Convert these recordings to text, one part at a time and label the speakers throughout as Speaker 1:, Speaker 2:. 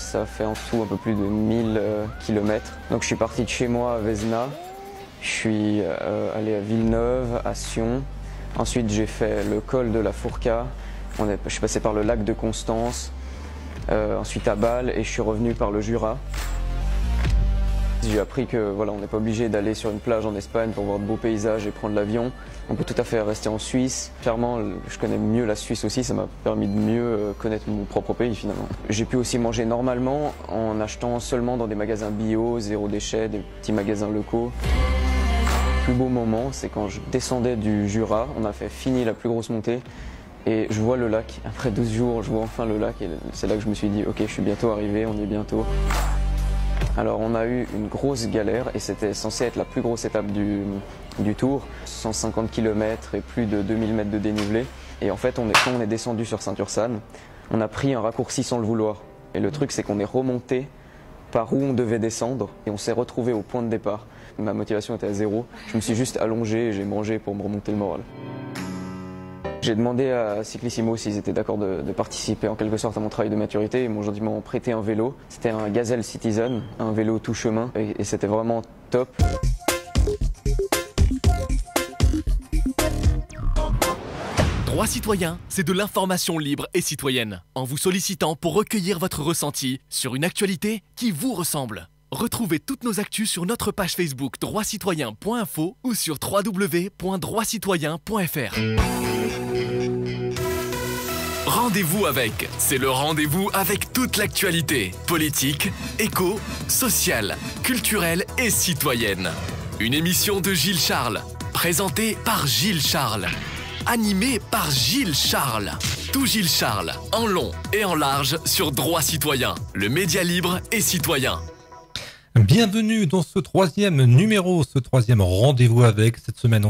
Speaker 1: ça fait en tout un peu plus de 1000 km. Donc je suis parti de chez moi à Vesna, je suis allé à Villeneuve, à Sion. Ensuite j'ai fait le col de la Fourca, je suis passé par le lac de Constance, ensuite à Bâle et je suis revenu par le Jura. J'ai appris que voilà, on n'est pas obligé d'aller sur une plage en Espagne pour voir de beaux paysages et prendre l'avion. On peut tout à fait rester en Suisse. Clairement, je connais mieux la Suisse aussi, ça m'a permis de mieux connaître mon propre pays finalement. J'ai pu aussi manger normalement en achetant seulement dans des magasins bio, zéro déchet, des petits magasins locaux. Le plus beau moment, c'est quand je descendais du Jura, on a fait fini la plus grosse montée et je vois le lac. Après 12 jours, je vois enfin le lac et c'est là que je me suis dit ok, je suis bientôt arrivé, on y est bientôt. Alors on a eu une grosse galère et c'était censé être la plus grosse étape du tour, 150 km et plus de 2000 mètres de dénivelé. Et en fait, quand on est descendu sur Saint-Ursanne, on a pris un raccourci sans le vouloir. Et le truc, c'est qu'on est remonté par où on devait descendre et on s'est retrouvé au point de départ. Ma motivation était à zéro, je me suis juste allongé et j'ai mangé pour me remonter le moral. J'ai demandé à Cyclissimo s'ils étaient d'accord de participer en quelque sorte à mon travail de maturité. Ils m'ont gentiment prêté un vélo. C'était un Gazelle Citizen, un vélo tout chemin et c'était vraiment top.
Speaker 2: Droit citoyen, c'est de l'information libre et citoyenne, en vous sollicitant pour recueillir votre ressenti sur une actualité qui vous ressemble. Retrouvez toutes nos actus sur notre page Facebook droitcitoyen.info ou sur www.droitcitoyen.fr. Rendez-vous avec, c'est le rendez-vous avec toute l'actualité politique, éco, sociale, culturelle et citoyenne. Une émission de Gilles Charles, présentée par Gilles Charles, animée par Gilles Charles. Tout Gilles Charles, en long et en large sur Droit Citoyen, le média libre et citoyen.
Speaker 3: Bienvenue dans ce troisième numéro, ce troisième rendez-vous avec. Cette semaine,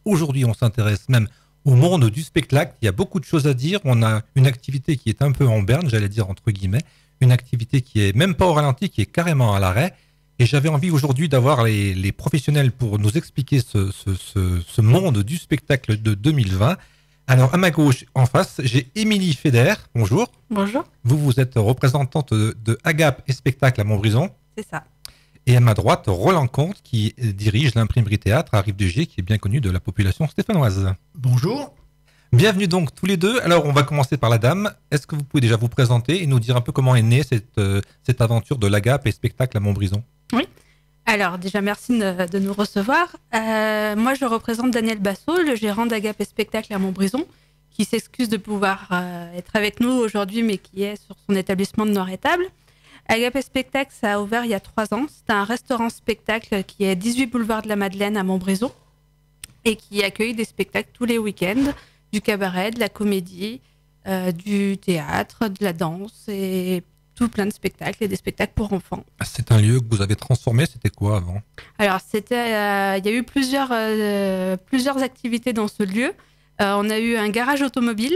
Speaker 3: aujourd'hui on s'intéresse même au monde du spectacle. Il y a beaucoup de choses à dire. On a une activité qui est un peu en berne, j'allais dire entre guillemets, une activité qui est même pas au ralenti, qui est carrément à l'arrêt. Et j'avais envie aujourd'hui d'avoir les professionnels pour nous expliquer ce monde du spectacle de 2020. Alors à ma gauche, en face, j'ai Émilie Feder. Bonjour.
Speaker 4: Bonjour.
Speaker 3: Vous êtes représentante de Agape et Spectacle à Montbrison.
Speaker 4: C'est ça.
Speaker 3: Et à ma droite, Roland Comte, qui dirige l'imprimerie théâtre à Rive-de-Gier, qui est bien connu de la population stéphanoise.
Speaker 5: Bonjour.
Speaker 3: Bienvenue donc tous les deux. Alors on va commencer par la dame. Est-ce que vous pouvez déjà vous présenter et nous dire un peu comment est née cette aventure de l'Agape et Spectacle à Montbrison?
Speaker 4: Oui. Alors déjà merci de nous recevoir. Moi je représente Daniel Bassot, le gérant d'Agape et Spectacle à Montbrison, qui s'excuse de pouvoir être avec nous aujourd'hui, mais qui est sur son établissement de Nord-Étable. Agape et Spectacle, ça a ouvert il y a 3 ans. C'est un restaurant-spectacle qui est 18 boulevard de la Madeleine à Montbrison et qui accueille des spectacles tous les week-ends, du cabaret, de la comédie, du théâtre, de la danse et tout plein de spectacles et des spectacles pour enfants.
Speaker 3: C'est un lieu que vous avez transformé, c'était quoi avant?
Speaker 4: Alors, il y a eu plusieurs activités dans ce lieu. On a eu un garage automobile,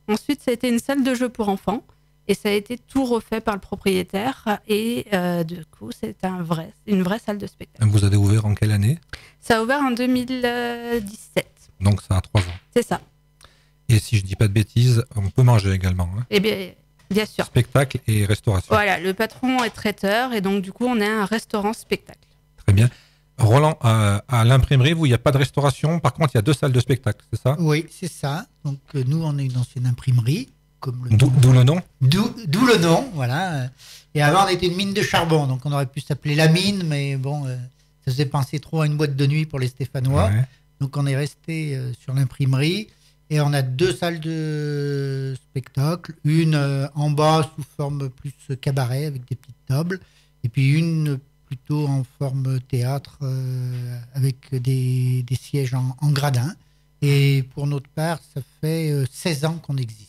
Speaker 4: ensuite ça a été une salle de jeu pour enfants. Et ça a été tout refait par le propriétaire. Et du coup, c'est une vraie salle de spectacle.
Speaker 3: Vous avez ouvert en quelle année?
Speaker 4: Ça a ouvert en 2017.
Speaker 3: Donc ça a 3 ans.
Speaker 4: C'est ça.
Speaker 3: Et si je dis pas de bêtises, on peut manger également. Hein?
Speaker 4: Eh bien sûr.
Speaker 3: Spectacle et restauration.
Speaker 4: Voilà, le patron est traiteur. Et donc, du coup, on est un restaurant-spectacle.
Speaker 3: Très bien. Roland, à l'imprimerie, il n'y a pas de restauration. Par contre, il y a 2 salles de spectacle, c'est ça?
Speaker 5: Oui, c'est ça. Donc nous, on est une ancienne imprimerie.
Speaker 3: D'où le nom.
Speaker 5: D'où le nom, voilà. Et avant, on était une mine de charbon, donc on aurait pu s'appeler la mine, mais bon, ça faisait penser trop à une boîte de nuit pour les Stéphanois. Ouais. Donc on est resté sur l'imprimerie et on a 2 salles de spectacle, une en bas sous forme plus cabaret avec des petites tables, et puis une plutôt en forme théâtre avec des sièges en gradin. Et pour notre part, ça fait 16 ans qu'on existe.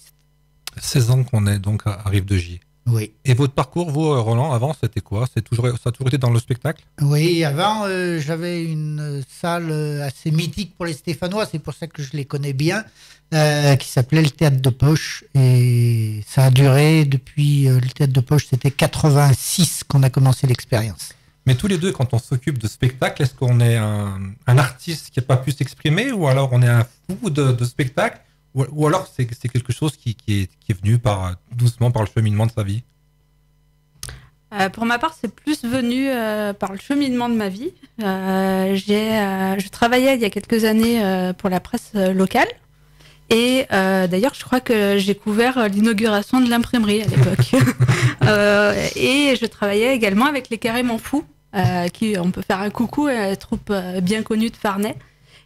Speaker 3: 16 ans qu'on est donc à Rive-de-Gier.
Speaker 5: Oui.
Speaker 3: Et votre parcours, vous, Roland, avant, c'était quoi? Ça a toujours été dans le spectacle?
Speaker 5: Oui, avant, j'avais une salle assez mythique pour les Stéphanois, c'est pour ça que je les connais bien, qui s'appelait le Théâtre de Poche. Et ça a duré depuis, le Théâtre de Poche, c'était 86 qu'on a commencé l'expérience.
Speaker 3: Mais tous les deux, quand on s'occupe de spectacle, est-ce qu'on est un artiste qui n'a pas pu s'exprimer, ou alors on est un fou de spectacle? Ou alors c'est quelque chose qui est venu doucement par le cheminement de sa vie?
Speaker 4: Pour ma part, c'est plus venu par le cheminement de ma vie. Je travaillais il y a quelques années pour la presse locale. Et d'ailleurs, je crois que j'ai couvert l'inauguration de l'imprimerie à l'époque. Et je travaillais également avec les Carrément Fous, qui, on peut faire un coucou à la troupe bien connue de Farnay.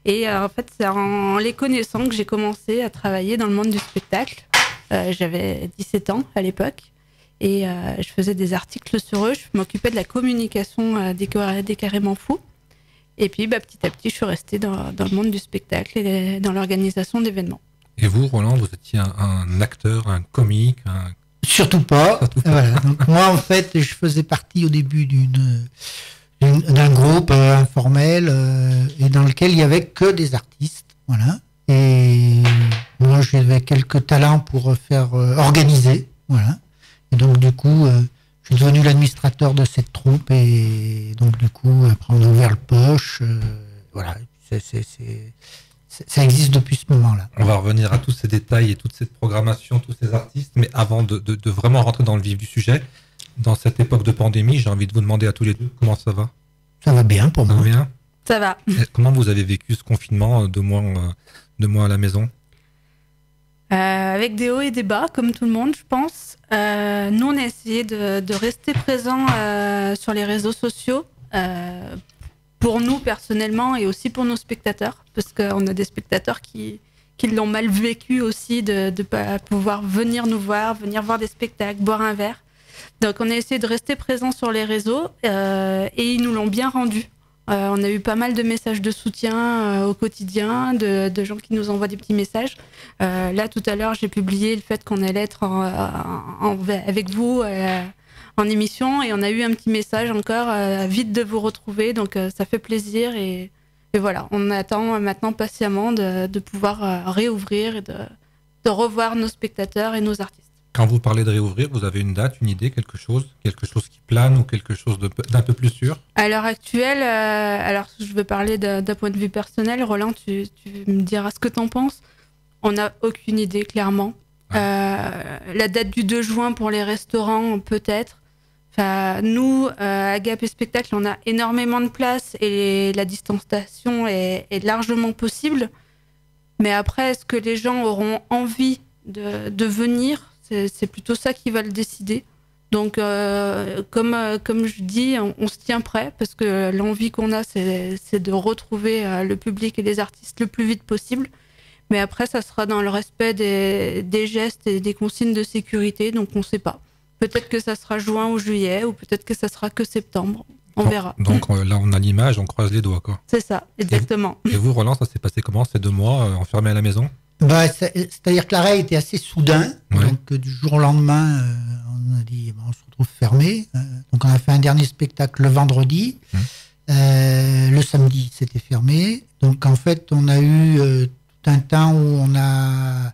Speaker 4: Et en fait, c'est en les connaissant que j'ai commencé à travailler dans le monde du spectacle. J'avais 17 ans à l'époque. Et je faisais des articles sur eux. Je m'occupais de la communication des Carrément Fous. Et puis, petit à petit, je suis restée dans le monde du spectacle et dans l'organisation d'événements.
Speaker 3: Et vous, Roland, vous étiez un acteur, un comique
Speaker 5: Surtout pas. Voilà. Donc, moi, en fait, je faisais partie au début d'un groupe informel et dans lequel il n'y avait que des artistes. Voilà. Et moi, j'avais quelques talents pour faire organiser. Voilà. Et donc, du coup, je suis devenu l'administrateur de cette troupe. Et donc, du coup, après, on a ouvert le poche. Voilà. Ça existe depuis ce moment-là.
Speaker 3: On va revenir à tous ces détails et toute cette programmation, tous ces artistes. Mais avant de vraiment rentrer dans le vif du sujet, dans cette époque de pandémie, j'ai envie de vous demander à tous les deux comment ça va.
Speaker 5: Ça va bien pour moi.
Speaker 3: Ça va bien ?
Speaker 4: Ça va.
Speaker 3: Et comment vous avez vécu ce confinement, 2 mois à la maison ?
Speaker 4: Avec des hauts et des bas, comme tout le monde, je pense. Nous, on a essayé de rester présents sur les réseaux sociaux, pour nous personnellement et aussi pour nos spectateurs, parce qu'on a des spectateurs qui l'ont mal vécu aussi de ne pas pouvoir venir nous voir, venir voir des spectacles, boire un verre. Donc, on a essayé de rester présents sur les réseaux et ils nous l'ont bien rendu. On a eu pas mal de messages de soutien au quotidien, de gens qui nous envoient des petits messages. Là, tout à l'heure, j'ai publié le fait qu'on allait être avec vous en émission et on a eu un petit message encore, vite de vous retrouver. Donc, ça fait plaisir et voilà, on attend maintenant patiemment de pouvoir réouvrir et de revoir nos spectateurs et nos artistes.
Speaker 3: Quand vous parlez de réouvrir, vous avez une date, une idée, quelque chose qui plane ou quelque chose d'un peu plus sûr?
Speaker 4: À l'heure actuelle, alors je veux parler d'un point de vue personnel. Roland, tu me diras ce que tu en penses. On n'a aucune idée, clairement. La date du 2 juin pour les restaurants, peut-être. Enfin, nous, à Gap et Spectacle, on a énormément de place et la distanciation est largement possible. Mais après, est-ce que les gens auront envie de venir ? C'est plutôt ça qui va le décider. Donc, comme je dis, on se tient prêt parce que l'envie qu'on a, c'est de retrouver le public et les artistes le plus vite possible. Mais après, ça sera dans le respect des gestes et des consignes de sécurité. Donc, on ne sait pas. Peut-être que ça sera juin ou juillet ou peut-être que ça sera que septembre. On verra.
Speaker 3: Donc là, on a l'image, on croise les doigts, quoi.
Speaker 4: C'est ça, exactement.
Speaker 3: Et vous, Roland, ça s'est passé comment ces 2 mois enfermés à la maison?
Speaker 5: C'est-à-dire que l'arrêt était assez soudain.
Speaker 3: Ouais.
Speaker 5: Donc, du jour au lendemain, on a dit on se retrouve fermé. Donc, on a fait un dernier spectacle le vendredi. Le samedi, c'était fermé. Donc, en fait, on a eu tout un temps où on a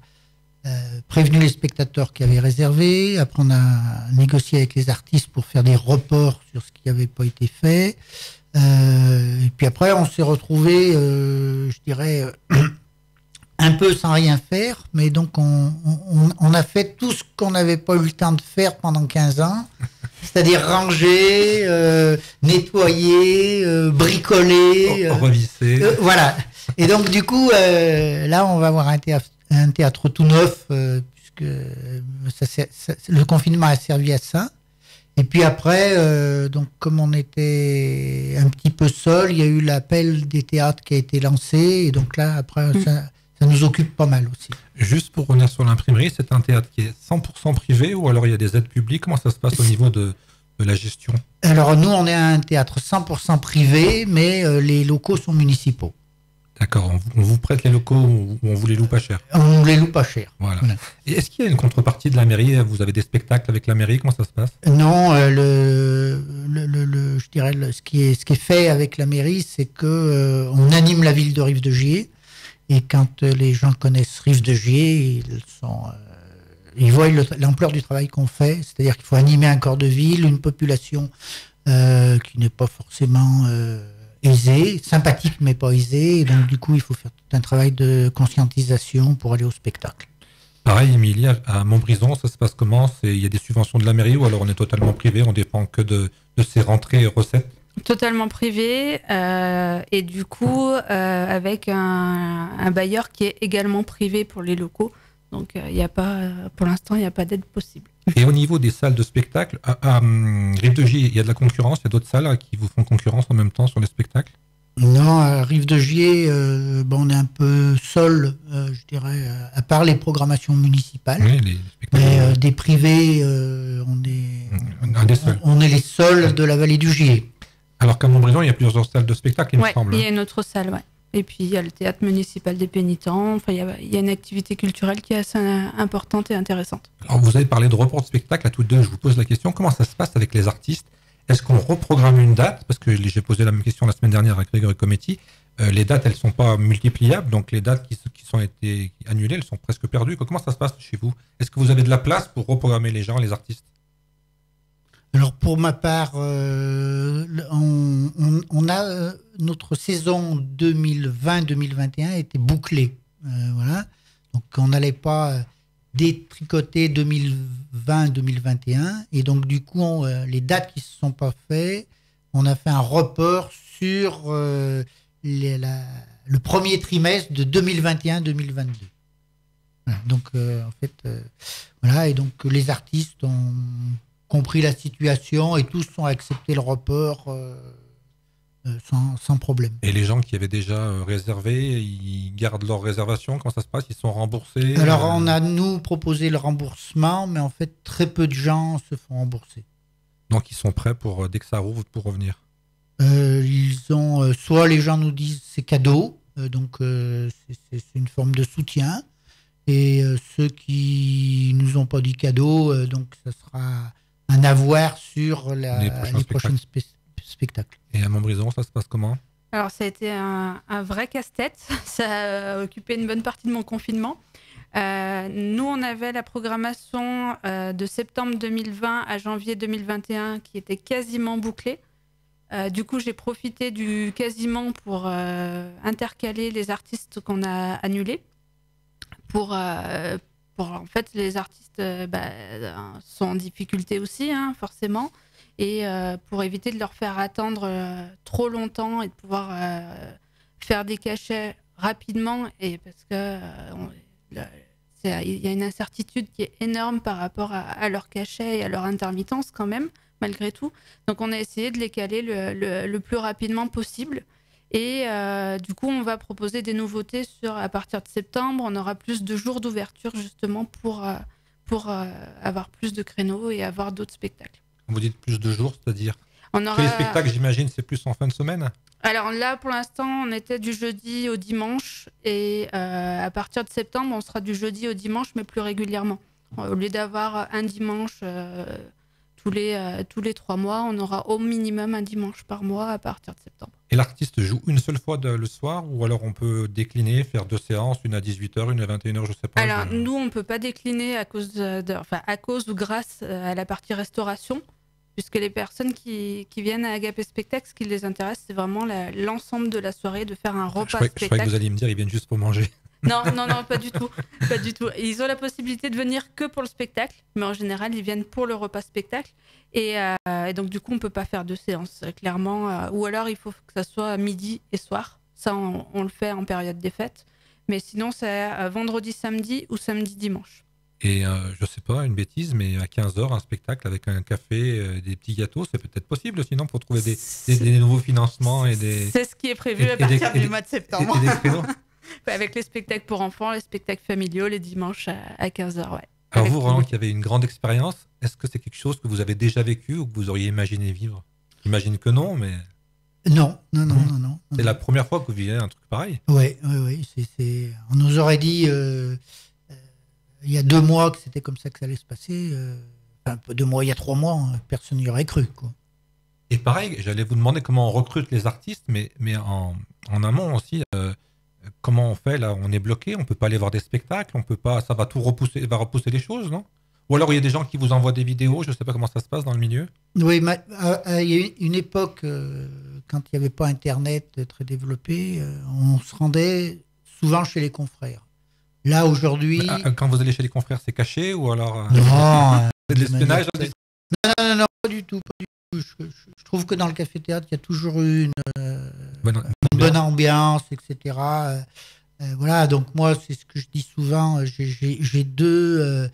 Speaker 5: prévenu les spectateurs qui avaient réservé. Après, on a négocié avec les artistes pour faire des reports sur ce qui n'avait pas été fait. Et puis après, on s'est retrouvé, je dirais, un peu sans rien faire. Mais donc, on a fait tout ce qu'on n'avait pas eu le temps de faire pendant 15 ans. C'est-à-dire ranger, nettoyer, bricoler.
Speaker 3: Revisser.
Speaker 5: Voilà. Et donc, du coup, là, on va avoir un théâtre tout neuf, puisque le confinement a servi à ça. Et puis après, donc comme on était un petit peu seul, il y a eu l'appel des théâtres qui a été lancé. Et donc là, après, ça nous occupe pas mal aussi.
Speaker 3: Juste pour revenir sur l'imprimerie, c'est un théâtre qui est 100% privé ou alors il y a des aides publiques? Comment ça se passe au niveau de la gestion?
Speaker 5: Alors nous, on est un théâtre 100% privé, mais les locaux sont municipaux.
Speaker 3: D'accord, on vous prête les locaux ou on vous les loue pas cher?
Speaker 5: On les loue pas cher.
Speaker 3: Voilà. Et est-ce qu'il y a une contrepartie de la mairie? Vous avez des spectacles avec la mairie? Comment ça se passe?
Speaker 5: Non, je dirais ce qui est fait avec la mairie, c'est que on anime la ville de Rive-de-Gier. Et quand les gens connaissent Rive-de-Gier, ils voient l'ampleur du travail qu'on fait. C'est-à-dire qu'il faut animer un corps de ville, une population qui n'est pas forcément aisée, sympathique mais pas aisée. Et donc du coup, il faut faire tout un travail de conscientisation pour aller au spectacle.
Speaker 3: Pareil, Émilie, à Montbrison, ça se passe comment? Il y a des subventions de la mairie ou alors on est totalement privé, on dépend que de ses rentrées et recettes?
Speaker 4: Totalement privé et du coup avec un bailleur qui est également privé pour les locaux. Donc il y a pas, pour l'instant, il n'y a pas d'aide possible.
Speaker 3: Et au niveau des salles de spectacle, à Rive de Gier, il y a de la concurrence, il y a d'autres salles qui vous font concurrence en même temps sur les spectacles?
Speaker 5: Non, à Rive de Gier, on est un peu seul, je dirais, à part les programmations municipales.
Speaker 3: Oui, les spectacles.
Speaker 5: Mais des privés, on est les seuls de la vallée du Gier.
Speaker 3: Alors qu'à Montbrison, il y a plusieurs salles de spectacle, il me semble.
Speaker 4: Il y a une autre salle, ouais. Et puis il y a le théâtre municipal des pénitents. Enfin, il y a une activité culturelle qui est assez importante et intéressante.
Speaker 3: Alors vous avez parlé de report de spectacle à tous deux. Je vous pose la question, comment ça se passe avec les artistes? Est-ce qu'on reprogramme une date? Parce que j'ai posé la même question la semaine dernière à Grégory Cometti. Les dates, elles ne sont pas multipliables, donc les dates qui sont été annulées, elles sont presque perdues. Comment ça se passe chez vous? Est-ce que vous avez de la place pour reprogrammer les gens, les artistes?
Speaker 5: Alors pour ma part, on a notre saison 2020-2021 était bouclée. Voilà. Donc on n'allait pas détricoter 2020-2021. Et donc du coup, les dates qui ne se sont pas faites, on a fait un report sur le premier trimestre de 2021-2022. Voilà. Donc en fait, voilà. Et donc les artistes ont compris la situation et tous ont accepté le report sans problème.
Speaker 3: Et les gens qui avaient déjà réservé, ils gardent leur réservation? Comment ça se passe? Ils sont remboursés?
Speaker 5: Alors on a nous proposé le remboursement, mais en fait très peu de gens se font rembourser.
Speaker 3: Donc ils sont prêts pour dès que ça rouvre pour revenir?
Speaker 5: Ils ont soit les gens nous disent c'est cadeau, donc c'est une forme de soutien, et ceux qui nous ont pas dit cadeau, donc ça sera un avoir sur les prochains spectacles.
Speaker 3: Et à Montbrison, ça se passe comment?
Speaker 4: Alors, ça a été un vrai casse-tête. Ça a occupé une bonne partie de mon confinement. Nous, on avait la programmation de septembre 2020 à janvier 2021 qui était quasiment bouclée. Du coup, j'ai profité du quasiment pour intercaler les artistes qu'on a annulés. Pour en fait, les artistes sont en difficulté aussi, hein, forcément. Et pour éviter de leur faire attendre trop longtemps et de pouvoir faire des cachets rapidement, et parce que il y a une incertitude qui est énorme par rapport à leur cachet et à leur intermittence quand même, malgré tout. Donc on a essayé de les caler le plus rapidement possible. Et du coup, on va proposer des nouveautés à partir de septembre. On aura plus de jours d'ouverture justement pour avoir plus de créneaux et avoir d'autres spectacles.
Speaker 3: Vous dites plus de jours, c'est-à-dire les spectacles, j'imagine, c'est plus en fin de semaine?
Speaker 4: Alors là, pour l'instant, on était du jeudi au dimanche. Et à partir de septembre, on sera du jeudi au dimanche, mais plus régulièrement. Au lieu d'avoir un dimanche tous les 3 mois, on aura au minimum un dimanche par mois à partir de septembre.
Speaker 3: Et l'artiste joue une seule fois le soir, ou alors on peut décliner, faire 2 séances, une à 18h, une à 21h, je sais pas.
Speaker 4: Alors nous, on ne peut pas décliner à cause ou grâce à la partie restauration, puisque les personnes qui viennent à Agapé Spectacle, ce qui les intéresse, c'est vraiment l'ensemble de la soirée, de faire un repas spectacle.
Speaker 3: Je croyais que vous alliez me dire ils viennent juste pour manger.
Speaker 4: Non, pas du tout. Pas du tout. Ils ont la possibilité de venir que pour le spectacle, mais en général, ils viennent pour le repas spectacle. Et donc, du coup, on ne peut pas faire 2 séances, clairement. Ou alors, il faut que ça soit midi et soir. Ça, on le fait en période des fêtes. Mais sinon, c'est vendredi, samedi ou samedi, dimanche.
Speaker 3: Et je sais pas, une bêtise, mais à 15h, un spectacle avec un café, des petits gâteaux, c'est peut-être possible sinon pour trouver des nouveaux financements et des...
Speaker 4: C'est ce qui est prévu à partir du mois de septembre.
Speaker 3: Et des créneaux.
Speaker 4: Avec les spectacles pour enfants, les spectacles familiaux, les dimanches à 15h, ouais.
Speaker 3: Alors vous, Roland, qui avez une grande expérience, est-ce que c'est quelque chose que vous avez déjà vécu ou que vous auriez imaginé vivre? J'imagine que non, mais...
Speaker 5: Non.
Speaker 3: C'est la première fois que vous vivez un truc pareil?
Speaker 5: Oui. On nous aurait dit il y a 2 mois que c'était comme ça que ça allait se passer. Enfin, 2 mois, il y a 3 mois, personne n'y aurait cru, quoi.
Speaker 3: Et pareil, j'allais vous demander comment on recrute les artistes, mais en amont aussi... comment on fait là? On est bloqué, on peut pas aller voir des spectacles, on peut pas, ça va tout repousser, repousser les choses, non? Ou alors il y a des gens qui vous envoient des vidéos, je sais pas comment ça se passe dans le milieu.
Speaker 5: Oui, il y a eu une époque quand il n'y avait pas Internet très développé, on se rendait souvent chez les confrères. Là, aujourd'hui...
Speaker 3: Quand vous allez chez les confrères, c'est caché ou alors...
Speaker 5: Non,
Speaker 3: c'est de l'espionnage
Speaker 5: non, pas du tout. Je trouve que dans le café-théâtre, il y a toujours eu une bonne ambiance, etc. Voilà, donc moi, c'est ce que je dis souvent. J'ai deux...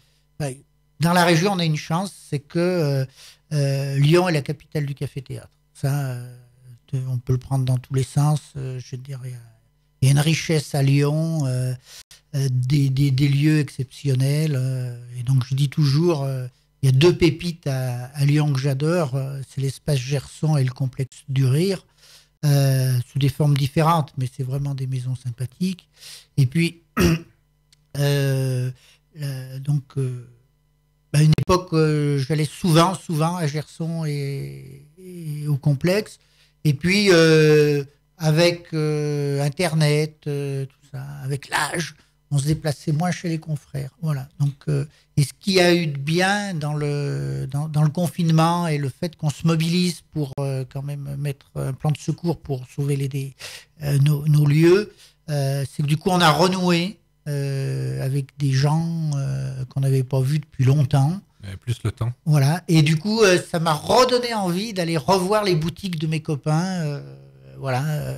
Speaker 5: dans la région, on a une chance, c'est que Lyon est la capitale du café-théâtre. Ça, on peut le prendre dans tous les sens. Je dirais, il y a une richesse à Lyon, des lieux exceptionnels. Et donc, je dis toujours... il y a deux pépites à Lyon que j'adore, c'est l'espace Gerson et le complexe du Rire, sous des formes différentes, mais c'est vraiment des maisons sympathiques. Et puis, une époque, j'allais souvent à Gerson et au complexe. Et puis, avec Internet, tout ça, avec l'âge, on se déplaçait moins chez les confrères. Voilà. Donc, et ce qu'il y a eu de bien dans le confinement et le fait qu'on se mobilise pour quand même mettre un plan de secours pour sauver nos lieux, c'est que du coup, on a renoué avec des gens qu'on n'avait pas vus depuis longtemps.
Speaker 3: Plus le temps.
Speaker 5: Voilà. Et du coup, ça m'a redonné envie d'aller revoir les boutiques de mes copains. Voilà.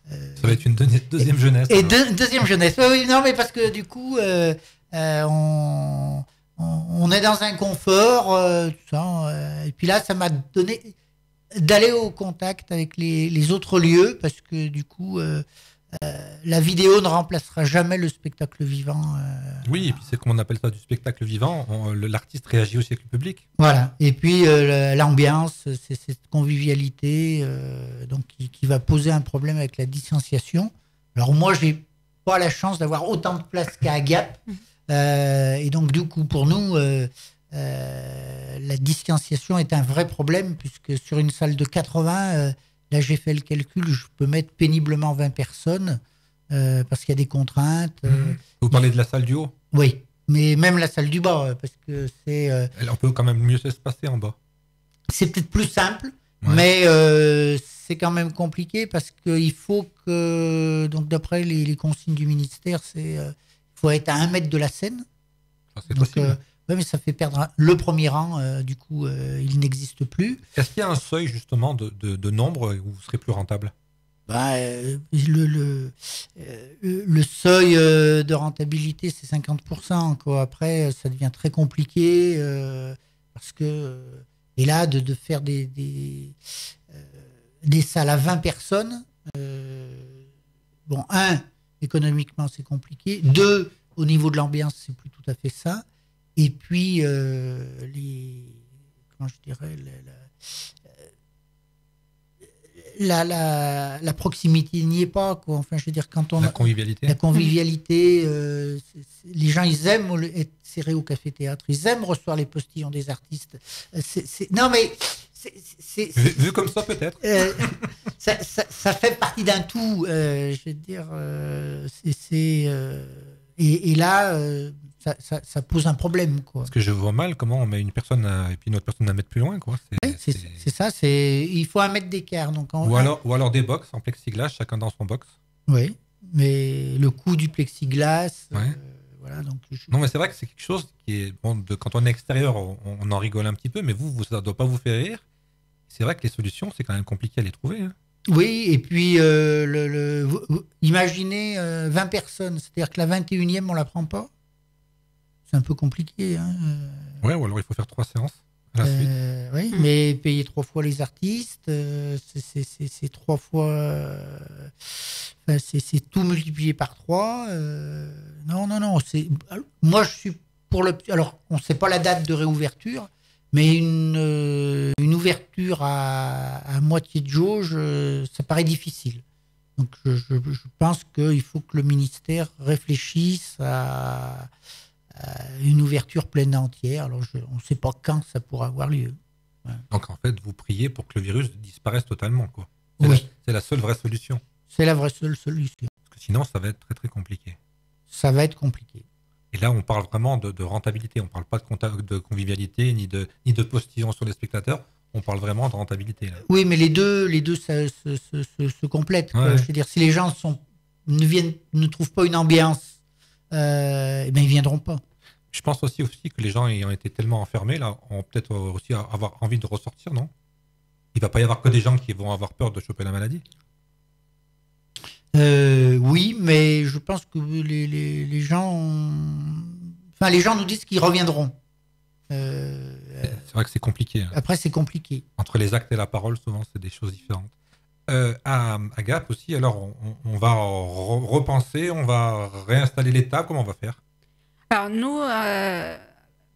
Speaker 3: Ça va être une deuxième jeunesse.
Speaker 5: Et deuxième jeunesse. Oui, non, mais parce que du coup, on est dans un confort, tout ça. Et puis là, ça m'a donné d'aller au contact avec les autres lieux, parce que du coup, la vidéo ne remplacera jamais le spectacle vivant.
Speaker 3: Oui, et puis c'est comme on appelle ça du spectacle vivant. L'artiste réagit aussi avec le public.
Speaker 5: Voilà. Et puis l'ambiance, c'est cette convivialité donc qui va poser un problème avec la distanciation. Alors moi, j'ai pas la chance d'avoir autant de place qu'à Gap. Et donc du coup, pour nous, la distanciation est un vrai problème, puisque sur une salle de 80, là j'ai fait le calcul, je peux mettre péniblement 20 personnes, parce qu'il y a des contraintes.
Speaker 3: Vous parlez de la salle du haut?
Speaker 5: Oui, mais même la salle du bas, parce que c'est...
Speaker 3: on peut quand même mieux s'espacer en bas.
Speaker 5: C'est peut-être plus simple, ouais. Mais c'est quand même compliqué, parce qu'il faut que, donc d'après les consignes du ministère, il faut être à 1 mètre de la scène.
Speaker 3: Ça, c'est possible.
Speaker 5: Oui, mais ça fait perdre le premier rang, du coup, il n'existe plus.
Speaker 3: Est-ce qu'il y a un seuil, justement, de nombre où vous serez plus rentable?
Speaker 5: Le seuil de rentabilité, c'est 50%. Quoi. Après, ça devient très compliqué, parce que... Et là, de faire des salles à 20 personnes, économiquement, c'est compliqué. 2, au niveau de l'ambiance, c'est plus tout à fait ça. Et puis, comment je dirais, la proximité n'y est pas, quoi. Enfin, je veux dire, quand on...
Speaker 3: La convivialité.
Speaker 5: La convivialité, les gens, ils aiment être serrés au café-théâtre, ils aiment recevoir les postillons des artistes. Non, mais...
Speaker 3: Vu comme ça, peut-être.
Speaker 5: Ça fait partie d'un tout, je veux dire. Et là... Ça pose un problème, quoi.
Speaker 3: Parce que je vois mal comment on met une personne et puis une autre personne à mettre plus loin, quoi.
Speaker 5: C'est ça, il faut 1 mètre d'écart.
Speaker 3: Ou alors des box en plexiglas, chacun dans son box.
Speaker 5: Oui, mais le coût du plexiglas...
Speaker 3: Ouais.
Speaker 5: Voilà, donc
Speaker 3: non, mais c'est vrai que c'est quelque chose qui est... Bon, quand on est extérieur, on en rigole un petit peu, mais ça ne doit pas vous faire rire. C'est vrai que les solutions, c'est quand même compliqué à les trouver. Hein.
Speaker 5: Oui, et puis imaginez 20 personnes, c'est-à-dire que la 21e, on ne la prend pas. C'est un peu compliqué. Hein.
Speaker 3: Ouais, ou alors il faut faire 3 séances à la suite.
Speaker 5: Oui, mais payer 3 fois les artistes, c'est 3 fois... c'est tout multiplié par 3. Non. Moi, je suis pour le... Alors, on ne sait pas la date de réouverture, mais une ouverture à moitié de jauge, ça paraît difficile. Donc, je pense qu'il faut que le ministère réfléchisse à une ouverture pleine entière. Alors, on ne sait pas quand ça pourra avoir lieu. Ouais.
Speaker 3: Donc, en fait, vous priez pour que le virus disparaisse totalement, quoi. C'est la seule vraie solution.
Speaker 5: C'est la vraie seule solution.
Speaker 3: Parce que sinon, ça va être très, très compliqué.
Speaker 5: Ça va être compliqué.
Speaker 3: Et là, on parle vraiment de rentabilité. On ne parle pas de convivialité, ni de postillon sur les spectateurs. On parle vraiment de rentabilité. Là.
Speaker 5: Oui, mais les deux ça se complètent. Ouais. Je veux dire, si les gens ne trouvent pas une ambiance eh ben, ils viendront pas.
Speaker 3: Je pense aussi que les gens ayant été tellement enfermés, là, ont peut-être aussi avoir envie de ressortir, non? Il va pas y avoir que des gens qui vont avoir peur de choper la maladie.
Speaker 5: Oui, mais je pense que les gens, enfin, les gens nous disent qu'ils reviendront.
Speaker 3: C'est vrai que c'est compliqué. Hein.
Speaker 5: Après, c'est compliqué.
Speaker 3: Entre les actes et la parole, souvent, c'est des choses différentes. À Gap aussi, alors, on va repenser, on va réinstaller l'État, comment on va faire?
Speaker 4: Alors nous,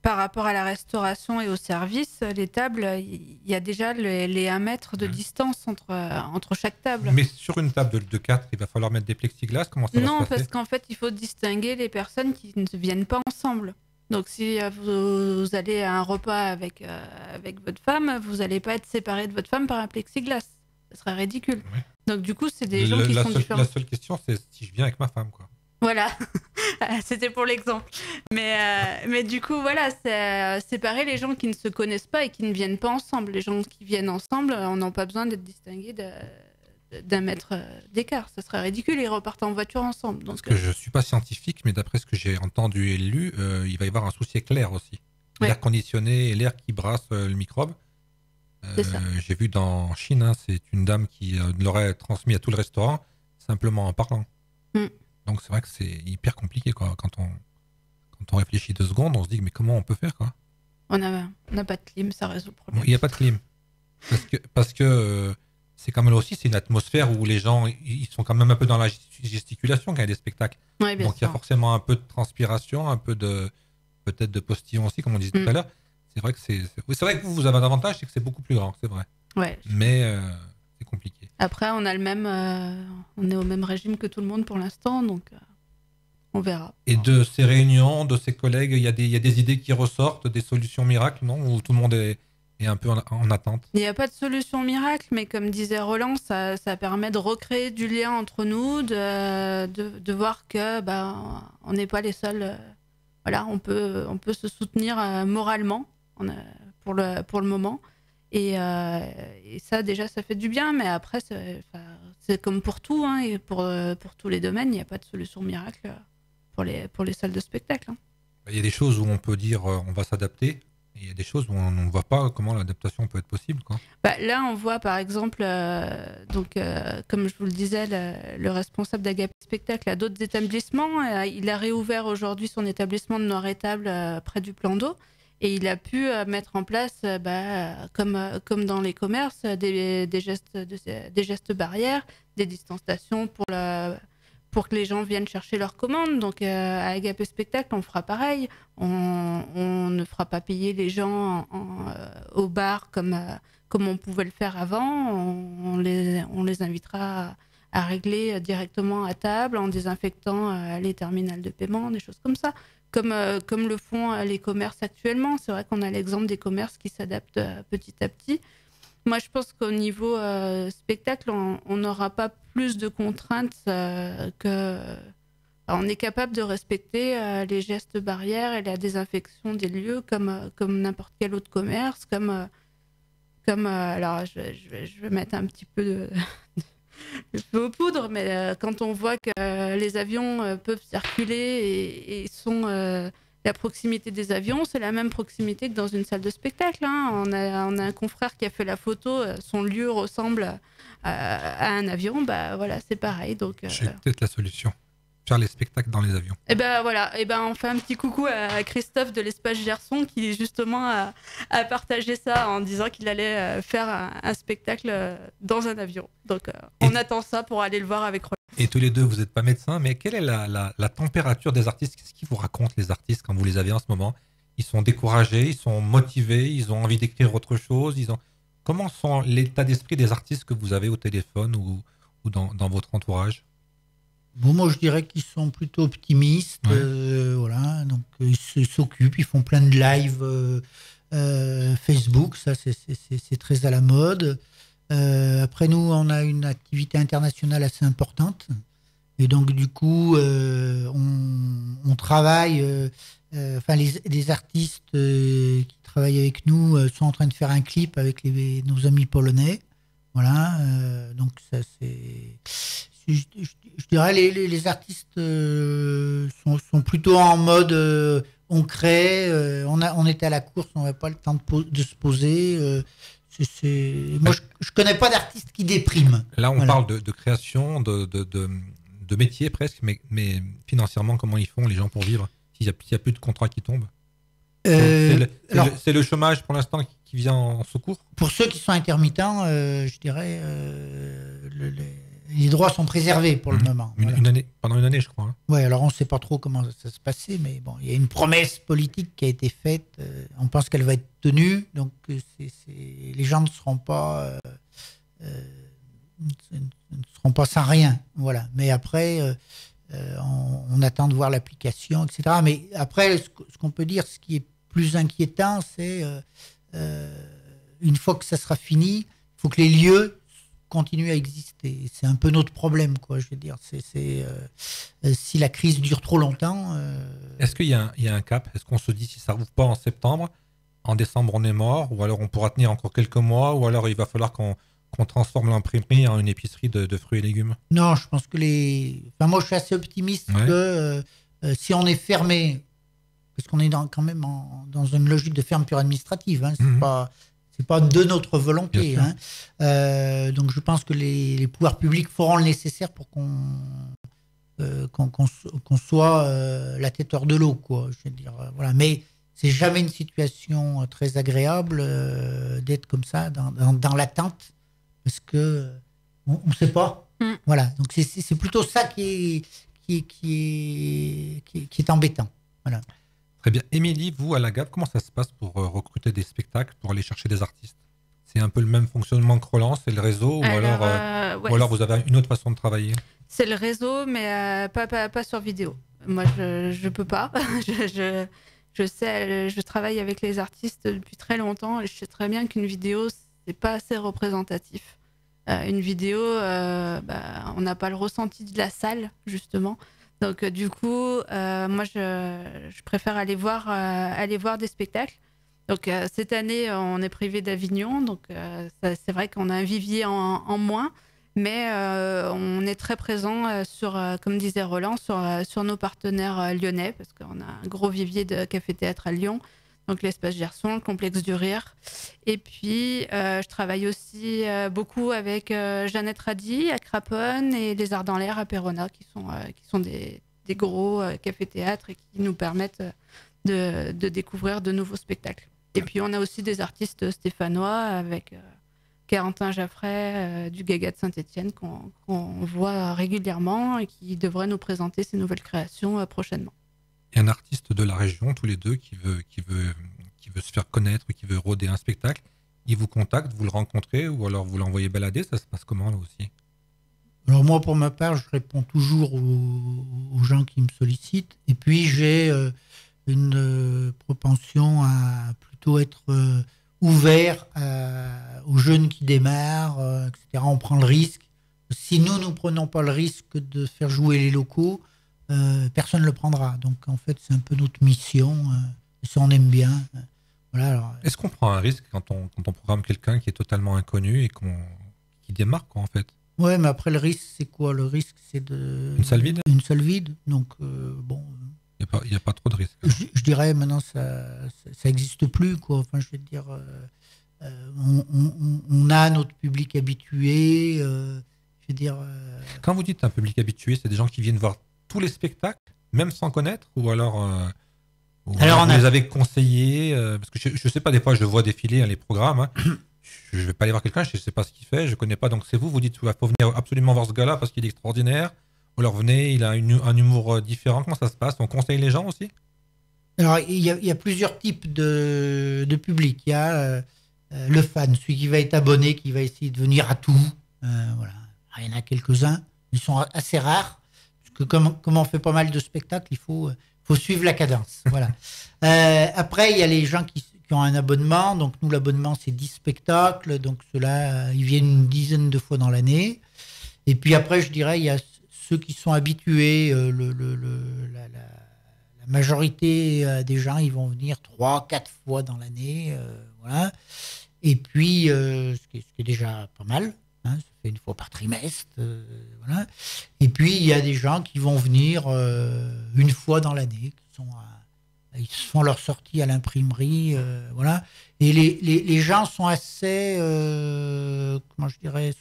Speaker 4: par rapport à la restauration et au service, les tables, il y a déjà les 1 mètre de distance entre chaque table.
Speaker 3: Mais sur une table de 4, il va falloir mettre des plexiglas, comment ça va se
Speaker 4: Non,
Speaker 3: passer?
Speaker 4: parce qu'en fait, il faut distinguer les personnes qui ne viennent pas ensemble. Donc si vous allez à un repas avec votre femme, vous n'allez pas être séparé de votre femme par un plexiglas. Ce serait ridicule.
Speaker 3: Oui.
Speaker 4: Donc du coup, c'est des gens qui sont différents.
Speaker 3: La seule question, c'est si je viens avec ma femme, quoi.
Speaker 4: Voilà, c'était pour l'exemple. Mais du coup, voilà, c'est séparer les gens qui ne se connaissent pas et qui ne viennent pas ensemble. Les gens qui viennent ensemble, on n'a pas besoin d'être distingués d'1 mètre d'écart. Ce serait ridicule, ils repartent en voiture ensemble. Donc,
Speaker 3: parce que je ne suis pas scientifique, mais d'après ce que j'ai entendu et lu, il va y avoir un souci avec l'air aussi.
Speaker 4: Ouais.
Speaker 3: L'air conditionné et l'air qui brasse le microbe.
Speaker 4: C'est ça.
Speaker 3: J'ai vu dans Chine, hein, c'est une dame qui l'aurait transmis à tout le restaurant, simplement en parlant.
Speaker 4: Mm.
Speaker 3: Donc c'est vrai que c'est hyper compliqué, quoi. Quand on réfléchit 2 secondes, on se dit mais comment on peut faire, quoi?
Speaker 4: On n'a pas de clim, ça résout le problème.
Speaker 3: Il n'y a pas de clim. Parce que c'est quand même aussi, c'est une atmosphère où les gens ils sont quand même un peu dans la gesticulation quand il y a des spectacles.
Speaker 4: Ouais, bien
Speaker 3: donc il y a
Speaker 4: sûr.
Speaker 3: forcément un peu de transpiration, un peu peut-être de postillon aussi, comme on disait tout à l'heure. C'est vrai que c'est vrai que vous avez un avantage, c'est que c'est beaucoup plus grand, c'est vrai.
Speaker 4: Ouais.
Speaker 3: Mais c'est compliqué.
Speaker 4: Après, on est au même régime que tout le monde pour l'instant, donc on verra.
Speaker 3: Et de ces réunions, de ces collègues, il y a des idées qui ressortent, des solutions miracles, non? Ou tout le monde est un peu en attente?
Speaker 4: Il n'y a pas de solution miracle, mais comme disait Roland, ça permet de recréer du lien entre nous, de voir que on n'est pas les seuls. Voilà, on peut se soutenir moralement pour le moment. Et ça, déjà, ça fait du bien. Mais après, c'est comme pour tout, hein, et pour tous les domaines, il n'y a pas de solution miracle pour les salles de spectacle. Hein.
Speaker 3: Il y a des choses où on peut dire on va s'adapter. Et il y a des choses où on ne voit pas comment l'adaptation peut être possible, quoi.
Speaker 4: Là, on voit par exemple, comme je vous le disais, le responsable d'Agapé Spectacle a d'autres établissements. Il a réouvert aujourd'hui son établissement de Noir-Étable près du plan d'eau. Et il a pu mettre en place, comme dans les commerces, des gestes barrières, des distanciations pour que les gens viennent chercher leurs commandes. Donc à Agapé Spectacle, on fera pareil. On ne fera pas payer les gens au bar comme on pouvait le faire avant. On les invitera à régler directement à table en désinfectant les terminales de paiement, des choses comme ça. Comme le font les commerces actuellement. C'est vrai qu'on a l'exemple des commerces qui s'adaptent petit à petit. Moi, je pense qu'au niveau spectacle, on n'aura pas plus de contraintes on est capable de respecter les gestes barrières et la désinfection des lieux comme n'importe quel autre commerce. Alors, je vais mettre un petit peu de feu aux poudres, mais quand on voit que les avions peuvent circuler et sont... la proximité des avions, c'est la même proximité que dans une salle de spectacle. Hein. On a un confrère qui a fait la photo, son lieu ressemble à un avion, voilà, c'est pareil. Donc,
Speaker 3: j'ai peut-être la solution. Faire les spectacles dans les avions.
Speaker 4: Et voilà, on fait un petit coucou à Christophe de l'Espace Gerson qui justement a partagé ça en disant qu'il allait faire un spectacle dans un avion. Donc on attend ça pour aller le voir avec Roland.
Speaker 3: Et tous les deux, vous n'êtes pas médecins, mais quelle est la température des artistes? Qu'est-ce qu'ils vous racontent, les artistes, quand vous les avez en ce moment? Ils sont découragés, ils sont motivés, ils ont envie d'écrire autre chose. Comment sont l'état d'esprit des artistes que vous avez au téléphone ou dans votre entourage?
Speaker 5: Bon, moi, je dirais qu'ils sont plutôt optimistes. Ouais. Voilà, donc ils s'occupent, ils font plein de live Facebook, ça c'est très à la mode. Après, nous, on a une activité internationale assez importante. Et donc, du coup, on travaille... les artistes qui travaillent avec nous sont en train de faire un clip avec nos amis polonais. Voilà, donc ça c'est je dirais les artistes sont plutôt en mode on crée, on était à la course, on n'avait pas le temps de se poser. Moi, je connais pas d'artiste qui déprime.
Speaker 3: Là, on parle de création, de métier presque, mais financièrement, comment ils font les gens pour vivre s'il n'y a plus de contrats qui tombent? C'est le chômage pour l'instant qui vient en secours?
Speaker 5: Pour ceux qui sont intermittents, je dirais les droits sont préservés pour le moment.
Speaker 3: Pendant une année, je crois. Hein.
Speaker 5: Oui, alors on ne sait pas trop comment ça se passait, mais bon, il y a une promesse politique qui a été faite. On pense qu'elle va être tenue, donc les gens ne seront pas sans rien. Voilà. Mais après, on attend de voir l'application, etc. Mais après, ce qu'on peut dire, ce qui est plus inquiétant, c'est une fois que ça sera fini, il faut que les lieux continuent à exister. C'est un peu notre problème, quoi. Je veux dire, si la crise dure trop longtemps.
Speaker 3: Est-ce qu'il y a un cap? Est-ce qu'on se dit si ça rouvre pas en septembre, en décembre on est mort, ou alors on pourra tenir encore quelques mois, ou alors il va falloir qu'on transforme l'imprimerie en une épicerie de fruits et légumes?
Speaker 5: Non, je pense que moi, je suis assez optimiste que si on est fermé, parce qu'on est quand même dans une logique de fermeture administrative, hein, c'est pas de notre volonté. Hein. Donc, je pense que les pouvoirs publics feront le nécessaire pour qu'on soit la tête hors de l'eau, quoi. Je veux dire, voilà. Mais c'est jamais une situation très agréable d'être comme ça, dans l'attente. Parce que on ne sait pas. Voilà. Donc c'est plutôt ça qui est embêtant. Voilà.
Speaker 3: Très bien. Émilie, vous, à la GAP, comment ça se passe pour recruter des spectacles, pour aller chercher des artistes? C'est un peu le même fonctionnement que Relance, c'est le réseau, ou alors vous avez une autre façon de travailler?
Speaker 4: C'est le réseau, mais pas sur vidéo. Moi, je peux pas. Je sais, je travaille avec les artistes depuis très longtemps et je sais très bien qu'une vidéo, c'est pas assez représentatif. Une vidéo, on n'a pas le ressenti de la salle, justement. Donc, du coup, moi, je préfère aller voir des spectacles. Donc, cette année, on est privé d'Avignon. Donc, c'est vrai qu'on a un vivier en moins. Mais on est très présent comme disait Roland, sur nos partenaires lyonnais, parce qu'on a un gros vivier de café-théâtre à Lyon. Donc l'espace Gerson, le complexe du rire. Et puis, je travaille aussi beaucoup avec Jeannette Radi à Craponne et Les Arts dans l'air à Perona, qui sont des gros cafés-théâtres et qui nous permettent de découvrir de nouveaux spectacles. Et puis, on a aussi des artistes stéphanois avec Carentin Jaffray du Gaga de Saint-Étienne qu'on voit régulièrement et qui devrait nous présenter ses nouvelles créations prochainement.
Speaker 3: Et un artiste de la région, tous les deux, qui veut se faire connaître, qui veut rôder un spectacle, il vous contacte, vous le rencontrez, ou alors vous l'envoyez balader? Ça se passe comment, là aussi?
Speaker 5: Alors moi, pour ma part, je réponds toujours aux gens qui me sollicitent. Et puis, j'ai une propension à plutôt être ouvert aux jeunes qui démarrent, etc. On prend le risque. Si nous ne prenons pas le risque de faire jouer les locaux, personne ne le prendra. Donc, en fait, c'est un peu notre mission. Ça, on aime bien. Voilà, alors,
Speaker 3: est-ce qu'on prend un risque quand on programme quelqu'un qui est totalement inconnu et qui démarre, quoi, en fait?
Speaker 5: Ouais, mais après, le risque, c'est quoi? Le risque, c'est
Speaker 3: une salle vide?
Speaker 5: Une salle vide. Donc, bon...
Speaker 3: Il n'y a pas trop de risques.
Speaker 5: Je dirais, maintenant, ça n'existe plus, quoi. Enfin, je veux dire... on a notre public habitué. Je veux dire...
Speaker 3: Quand vous dites un public habitué, c'est des gens qui viennent voir tous les spectacles, même sans connaître, ou alors vous les avez conseillés, parce que je ne sais pas, des fois je vois défiler les programmes, hein. Je ne vais pas aller voir quelqu'un, je ne sais pas ce qu'il fait, je ne connais pas, donc c'est vous dites il faut venir absolument voir ce gars-là parce qu'il est extraordinaire, ou alors venez, il a un humour différent. Comment ça se passe? On conseille les gens aussi?
Speaker 5: Alors il y a plusieurs types de public. Il y a le fan, celui qui va être abonné, qui va essayer de venir à tout. Voilà. Alors, il y en a quelques-uns, ils sont assez rares. Que comme on fait pas mal de spectacles, il faut suivre la cadence. Voilà. Après, il y a les gens qui ont un abonnement. Donc, nous, l'abonnement, c'est 10 spectacles. Donc, ceux-là, ils viennent une dizaine de fois dans l'année. Et puis après, je dirais, il y a ceux qui sont habitués. La majorité des gens, ils vont venir 3-4 fois dans l'année. Voilà. Et puis, ce qui est déjà pas mal. Hein, ça fait une fois par trimestre. Voilà. Et puis, il y a des gens qui vont venir une fois dans l'année, ils font leur sortie à l'imprimerie. Voilà. Et les gens sont assez, comment je dirais,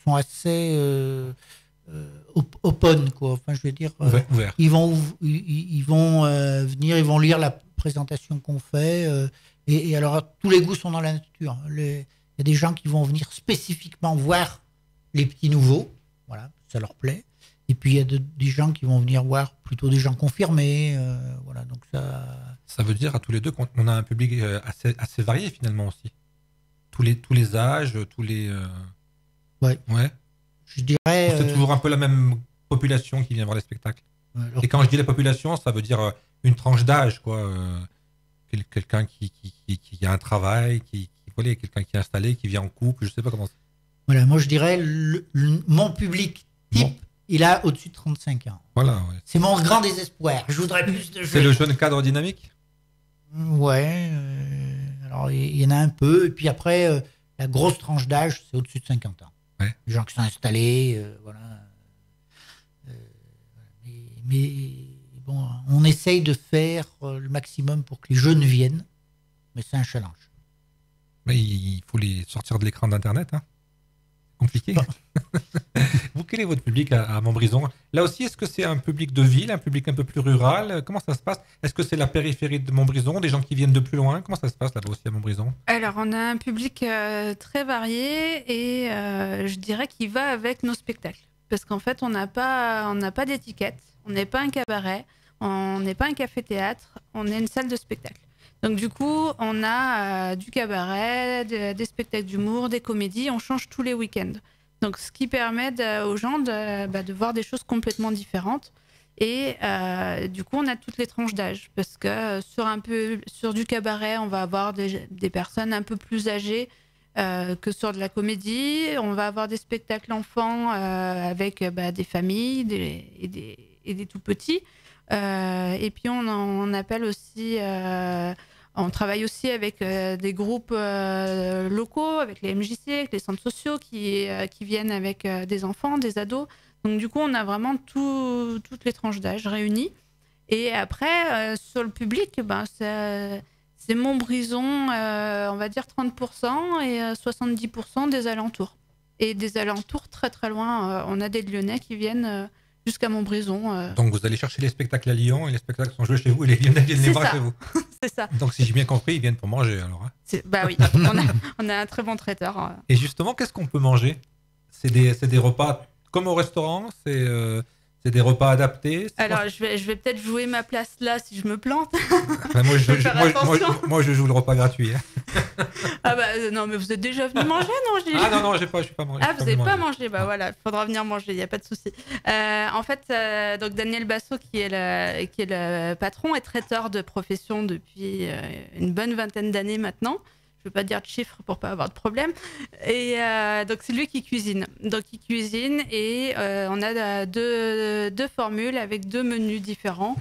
Speaker 5: sont assez open, quoi. Enfin, je veux dire,
Speaker 3: Ouvert.
Speaker 5: ils vont venir, ils vont lire la présentation qu'on fait. Et alors, tous les goûts sont dans la nature. Il y a des gens qui vont venir spécifiquement voir les petits nouveaux. Voilà, ça leur plaît. Et puis, il y a des gens qui vont venir voir plutôt des gens confirmés. Voilà, donc ça...
Speaker 3: Ça veut dire à tous les deux qu'on a un public assez varié finalement aussi. Tous les âges, tous les...
Speaker 5: Ouais. Je dirais...
Speaker 3: C'est toujours un peu la même population qui vient voir les spectacles. Et quand je dis la population, ça veut dire une tranche d'âge, quoi. Quelqu'un qui a un travail, voilà, quelqu'un qui est installé, qui vient en couple, je sais pas comment c'est.
Speaker 5: Voilà, moi je dirais mon public type, il a au-dessus de 35 ans.
Speaker 3: Voilà, ouais.
Speaker 5: C'est mon grand désespoir. Je voudrais plus de jeunes.
Speaker 3: C'est le jeune cadre dynamique.
Speaker 5: Ouais. Alors il y en a un peu. Et puis après, la grosse tranche d'âge, c'est au-dessus de 50 ans.
Speaker 3: Ouais.
Speaker 5: Les gens qui sont installés, voilà. Mais bon, on essaye de faire le maximum pour que les jeunes viennent, mais c'est un challenge.
Speaker 3: Mais il faut les sortir de l'écran d'Internet, hein. Compliqué. Vous, quel est votre public à Montbrison? Là aussi, est-ce que c'est un public de ville, un public un peu plus rural? Comment ça se passe? Est-ce que c'est la périphérie de Montbrison, des gens qui viennent de plus loin? Comment ça se passe là-bas aussi à Montbrison?
Speaker 4: Alors, on a un public très varié et je dirais qu'il va avec nos spectacles. Parce qu'en fait, on n'a pas d'étiquette, on n'est pas un cabaret, on n'est pas un café-théâtre, on est une salle de spectacle. Donc du coup, on a du cabaret, des spectacles d'humour, des comédies, on change tous les week-ends. Donc ce qui permet aux gens de voir des choses complètement différentes. Et du coup, on a toutes les tranches d'âge. Parce que sur du cabaret, on va avoir des personnes un peu plus âgées que sur de la comédie. On va avoir des spectacles enfants avec des familles et des tout-petits. Et puis on appelle aussi... on travaille aussi avec des groupes locaux, avec les MJC, avec les centres sociaux qui viennent avec des enfants, des ados. Donc du coup, on a vraiment toutes les tranches d'âge réunies. Et après, sur le public, c'est Montbrison, on va dire 30% et 70% des alentours. Et des alentours très très loin. On a des Lyonnais qui viennent... jusqu'à Montbrison.
Speaker 3: Donc vous allez chercher les spectacles à Lyon et les spectacles sont joués chez vous et les Lyonnais viennent les voir chez vous.
Speaker 4: C'est ça.
Speaker 3: Donc si j'ai bien compris, ils viennent pour manger alors. Hein.
Speaker 4: Bah oui, on a un très bon traiteur.
Speaker 3: Et justement, qu'est-ce qu'on peut manger? C'est des repas comme au restaurant? C'est des repas adaptés?
Speaker 4: Alors je vais peut-être jouer ma place là si je me plante.
Speaker 3: Enfin, moi je joue le repas gratuit. Hein.
Speaker 4: Ah non mais vous êtes déjà venu manger non Gilles?
Speaker 3: Ah non, je suis pas mangé.
Speaker 4: Ah vous n'avez pas mangé? Bah voilà, il faudra venir manger, il n'y a pas de souci. En fait, donc Daniel Basso qui est le patron est traiteur de profession depuis une bonne vingtaine d'années maintenant. Je ne veux pas dire de chiffres pour pas avoir de problème. Et donc c'est lui qui cuisine. Donc il cuisine et on a deux formules avec deux menus différents.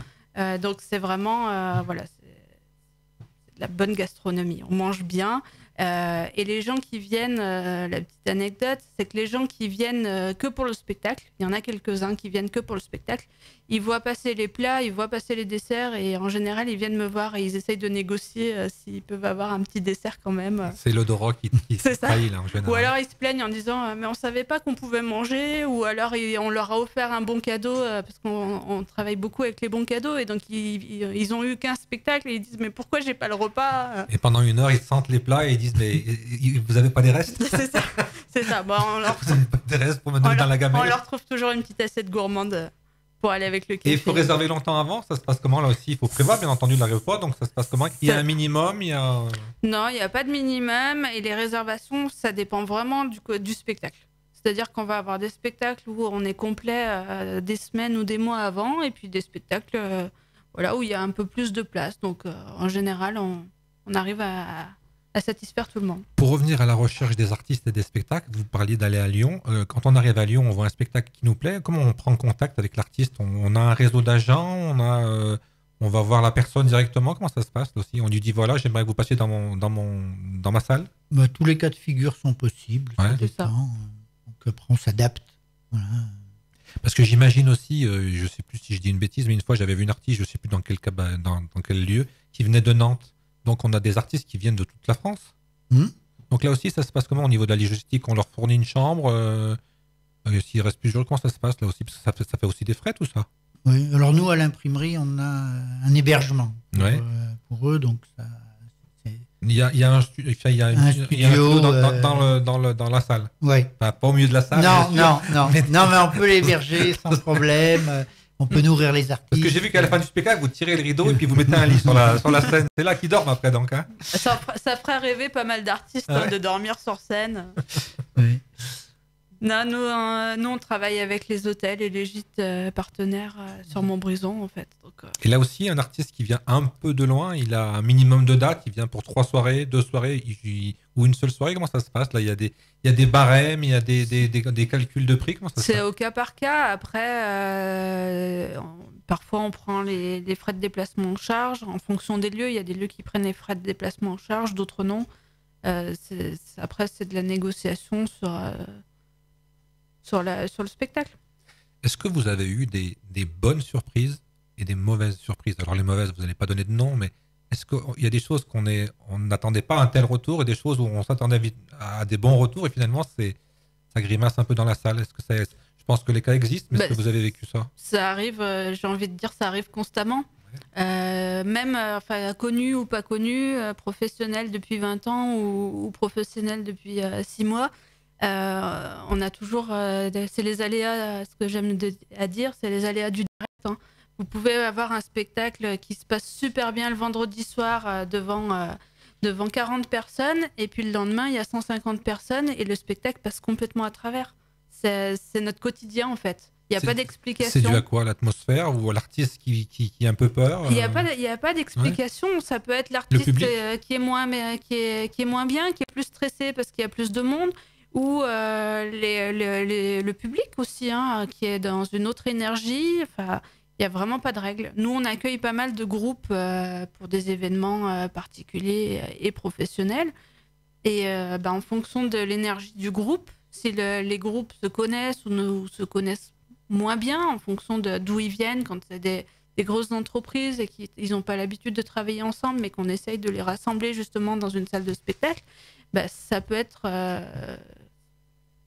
Speaker 4: Donc c'est vraiment c'est de la bonne gastronomie. On mange bien. Et les gens qui viennent, la petite anecdote, c'est que les gens qui viennent que pour le spectacle, il y en a quelques-uns qui viennent que pour le spectacle, ils voient passer les plats, ils voient passer les desserts et en général, ils viennent me voir et ils essayent de négocier s'ils peuvent avoir un petit dessert quand même.
Speaker 3: C'est l'odorat qui se trahit là en général.
Speaker 4: Ou alors ils se plaignent en disant mais on savait pas qu'on pouvait manger, ou alors on leur a offert un bon cadeau parce qu'on travaille beaucoup avec les bons cadeaux et donc ils ont eu qu'un spectacle et ils disent mais pourquoi j'ai pas le repas?
Speaker 3: Et pendant une heure, ils sentent les plats et ils disent mais vous avez pas des restes?
Speaker 4: C'est ça. Bon,
Speaker 3: vous avez pas des restes pour me donner dans la gamelle?
Speaker 4: On leur trouve toujours une petite assiette gourmande pour aller avec le café.
Speaker 3: Et il faut réserver longtemps avant? Ça se passe comment là aussi? Il faut prévoir bien entendu le repas, donc ça se passe comment? Il y a un minimum?
Speaker 4: Non, il n'y a pas de minimum et les réservations, ça dépend vraiment du spectacle. C'est-à-dire qu'on va avoir des spectacles où on est complet des semaines ou des mois avant et puis des spectacles où il y a un peu plus de place. Donc en général, on arrive à satisfaire tout le monde.
Speaker 3: Pour revenir à la recherche des artistes et des spectacles, vous parliez d'aller à Lyon. Quand on arrive à Lyon, on voit un spectacle qui nous plaît. Comment on prend contact avec l'artiste? On a un réseau d'agents, on va voir la personne directement. Comment ça se passe aussi? On lui dit voilà, j'aimerais que vous passiez dans ma salle.
Speaker 5: Tous les cas de figure sont possibles.
Speaker 3: Ouais.
Speaker 5: Ça dépend. Donc, après, on s'adapte. Voilà.
Speaker 3: Parce que j'imagine aussi, je sais plus si je dis une bêtise, mais une fois j'avais vu une artiste, je sais plus dans quel dans quel lieu, qui venait de Nantes. Donc on a des artistes qui viennent de toute la France. Donc là aussi, ça se passe comment au niveau de la logistique? On leur fournit une chambre. S'il reste plusieurs jours, comment ça se passe là aussi? Parce que ça fait aussi des frais, tout ça.
Speaker 5: Oui, alors nous, à l'imprimerie, on a un hébergement pour eux, donc ça...
Speaker 3: Il y a un studio dans la salle.
Speaker 5: Oui.
Speaker 3: Enfin, pas au milieu de la salle.
Speaker 5: Non, mais on peut l'héberger sans problème. On peut nourrir les artistes.
Speaker 3: Parce que j'ai vu qu'à la fin du spectacle, vous tirez le rideau et puis vous mettez un lit sur la scène. C'est là qu'ils dorment après, donc. Hein.
Speaker 4: Ça ferait rêver pas mal d'artistes de dormir sur scène.
Speaker 5: Oui.
Speaker 4: Non, nous, on travaille avec les hôtels et les gîtes partenaires sur Montbrison, en fait. Donc,
Speaker 3: Et là aussi, un artiste qui vient un peu de loin, il a un minimum de dates, il vient pour 3 soirées, 2 soirées, ou une seule soirée. Comment ça se passe là? Il y a des barèmes, il y a des calculs de prix. Comment ça se passe?
Speaker 4: C'est au cas par cas. Après, parfois, on prend les frais de déplacement en charge. En fonction des lieux, il y a des lieux qui prennent les frais de déplacement en charge, d'autres non. Après, c'est de la négociation sur le spectacle.
Speaker 3: Est-ce que vous avez eu des bonnes surprises et des mauvaises surprises? Alors les mauvaises, vous n'allez pas donner de nom, mais est-ce qu'il y a des choses qu'on n'attendait pas à un tel retour et des choses où on s'attendait à des bons retours et finalement ça grimace un peu dans la salle? Je pense que les cas existent, mais est-ce que vous avez vécu ça?
Speaker 4: Ça arrive, j'ai envie de dire, ça arrive constamment. Même connu ou pas connu, professionnel depuis 20 ans ou professionnel depuis 6 mois. On a toujours, c'est les aléas, ce que j'aime à dire, c'est les aléas du direct. Hein. Vous pouvez avoir un spectacle qui se passe super bien le vendredi soir devant 40 personnes, et puis le lendemain, il y a 150 personnes, et le spectacle passe complètement à travers. C'est notre quotidien, en fait. Il n'y a pas d'explication.
Speaker 3: C'est dû à quoi? L'atmosphère ou à l'artiste qui a un peu peur?
Speaker 4: Il n'y a pas d'explication. Ouais. Ça peut être l'artiste qui est moins bien, qui est plus stressé parce qu'il y a plus de monde, ou le public aussi, hein, qui est dans une autre énergie. Enfin, il n'y a vraiment pas de règle. Nous, on accueille pas mal de groupes pour des événements particuliers et professionnels. Et en fonction de l'énergie du groupe, si les groupes se connaissent ou se connaissent moins bien, en fonction d'où ils viennent, quand c'est des grosses entreprises et qu'ils n'ont pas l'habitude de travailler ensemble, mais qu'on essaye de les rassembler justement dans une salle de spectacle, ça peut être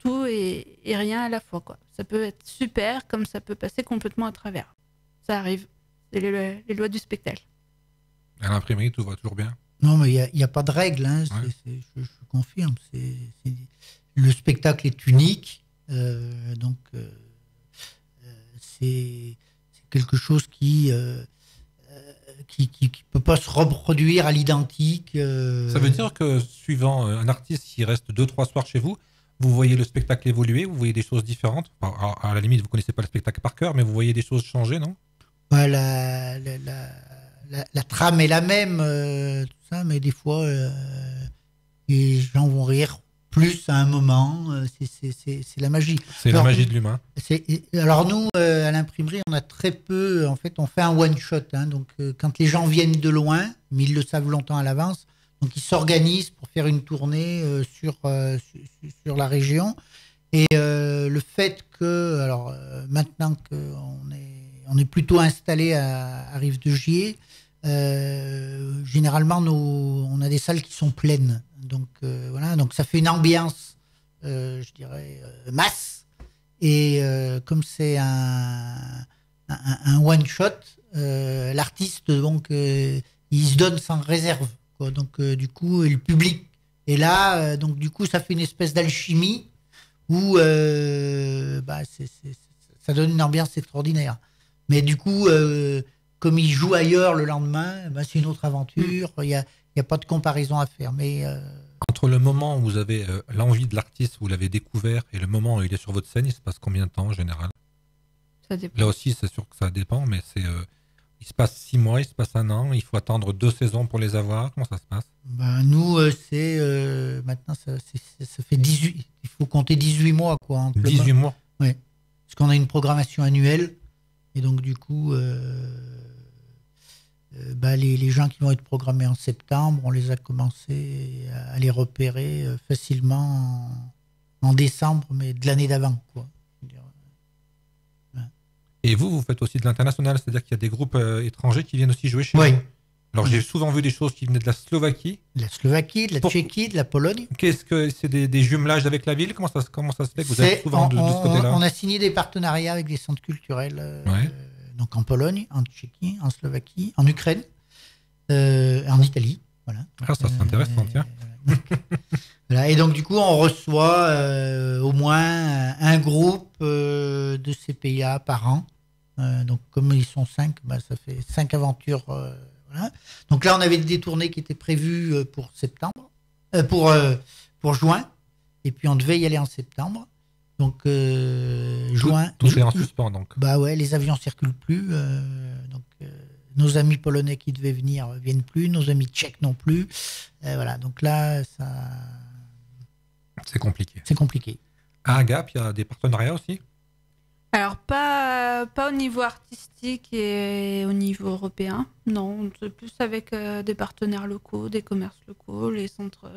Speaker 4: tout et rien à la fois, quoi. Ça peut être super, comme ça peut passer complètement à travers. Ça arrive. C'est les lois du spectacle.
Speaker 3: À l'imprimerie, tout va toujours bien?
Speaker 5: Non, mais il n'y a pas de règle. Hein. Je confirme. Le spectacle est unique. Donc, c'est quelque chose qui peut pas se reproduire à l'identique.
Speaker 3: Ça veut dire que suivant un artiste qui reste 2-3 soirs chez vous, vous voyez le spectacle évoluer, vous voyez des choses différentes. À la limite, vous connaissez pas le spectacle par cœur, mais vous voyez des choses changer, non?
Speaker 5: La trame est la même, tout ça, mais des fois, les gens vont rire plus à un moment. C'est la magie.
Speaker 3: C'est la magie de l'humain.
Speaker 5: Alors nous, à l'imprimerie, on a très peu. En fait, on fait un one shot. Hein, donc, quand les gens viennent de loin, mais ils le savent longtemps à l'avance, donc ils s'organisent pour faire une tournée sur la région. Et le fait que, alors maintenant qu'on est plutôt installé à Rive-de-Gier, généralement on a des salles qui sont pleines. Donc voilà, donc ça fait une ambiance, je dirais, masse. Et comme c'est un one shot, l'artiste donc il se donne sans réserve, quoi. Donc du coup, et le public est là, donc du coup ça fait une espèce d'alchimie où ça donne une ambiance extraordinaire. Mais du coup, comme il joue ailleurs le lendemain, c'est une autre aventure. Il n'y a pas de comparaison à faire. Mais
Speaker 3: entre le moment où vous avez l'envie de l'artiste, vous l'avez découvert, et le moment où il est sur votre scène, il se passe combien de temps en général?
Speaker 4: Ça dépend.
Speaker 3: Là aussi, c'est sûr que ça dépend, mais il se passe 6 mois, il se passe 1 an, il faut attendre 2 saisons pour les avoir. Comment ça se passe?
Speaker 5: Nous, maintenant, ça fait 18. Il faut compter 18 mois, quoi. Entre
Speaker 3: 18 mois?
Speaker 5: Oui. Parce qu'on a une programmation annuelle. Et donc, du coup, les gens qui vont être programmés en septembre, on les a commencé à les repérer facilement en décembre, mais de l'année d'avant, quoi.
Speaker 3: Et vous faites aussi de l'international, c'est-à-dire qu'il y a des groupes étrangers qui viennent aussi jouer chez
Speaker 5: Oui.
Speaker 3: vous. Alors j'ai souvent vu des choses qui venaient de la Slovaquie.
Speaker 5: De la Slovaquie, de la Tchéquie, de la Pologne.
Speaker 3: Qu'est-ce que c'est des jumelages avec la ville? Comment ça se fait que vous êtes souvent de ce côté-là?
Speaker 5: On a signé des partenariats avec des centres culturels, donc en Pologne, en Tchéquie, en Slovaquie, en Ukraine, en Italie. Voilà.
Speaker 3: Ah, ça c'est intéressant, tiens.
Speaker 5: Voilà. Et donc du coup, on reçoit au moins un groupe de CPIA par an. Donc comme ils sont 5, ça fait 5 aventures. Voilà. Donc là, on avait des tournées qui étaient prévues pour septembre, pour juin, et puis on devait y aller en septembre. Donc juin.
Speaker 3: Tout est en suspens donc.
Speaker 5: Bah ouais, les avions circulent plus. Donc nos amis polonais qui devaient venir viennent plus, nos amis tchèques non plus. Voilà. Donc là,
Speaker 3: c'est compliqué.
Speaker 5: C'est compliqué.
Speaker 3: À Agap, il y a des partenariats aussi?
Speaker 4: Alors, pas au niveau artistique et au niveau européen. Non, c'est plus avec des partenaires locaux, des commerces locaux, les centres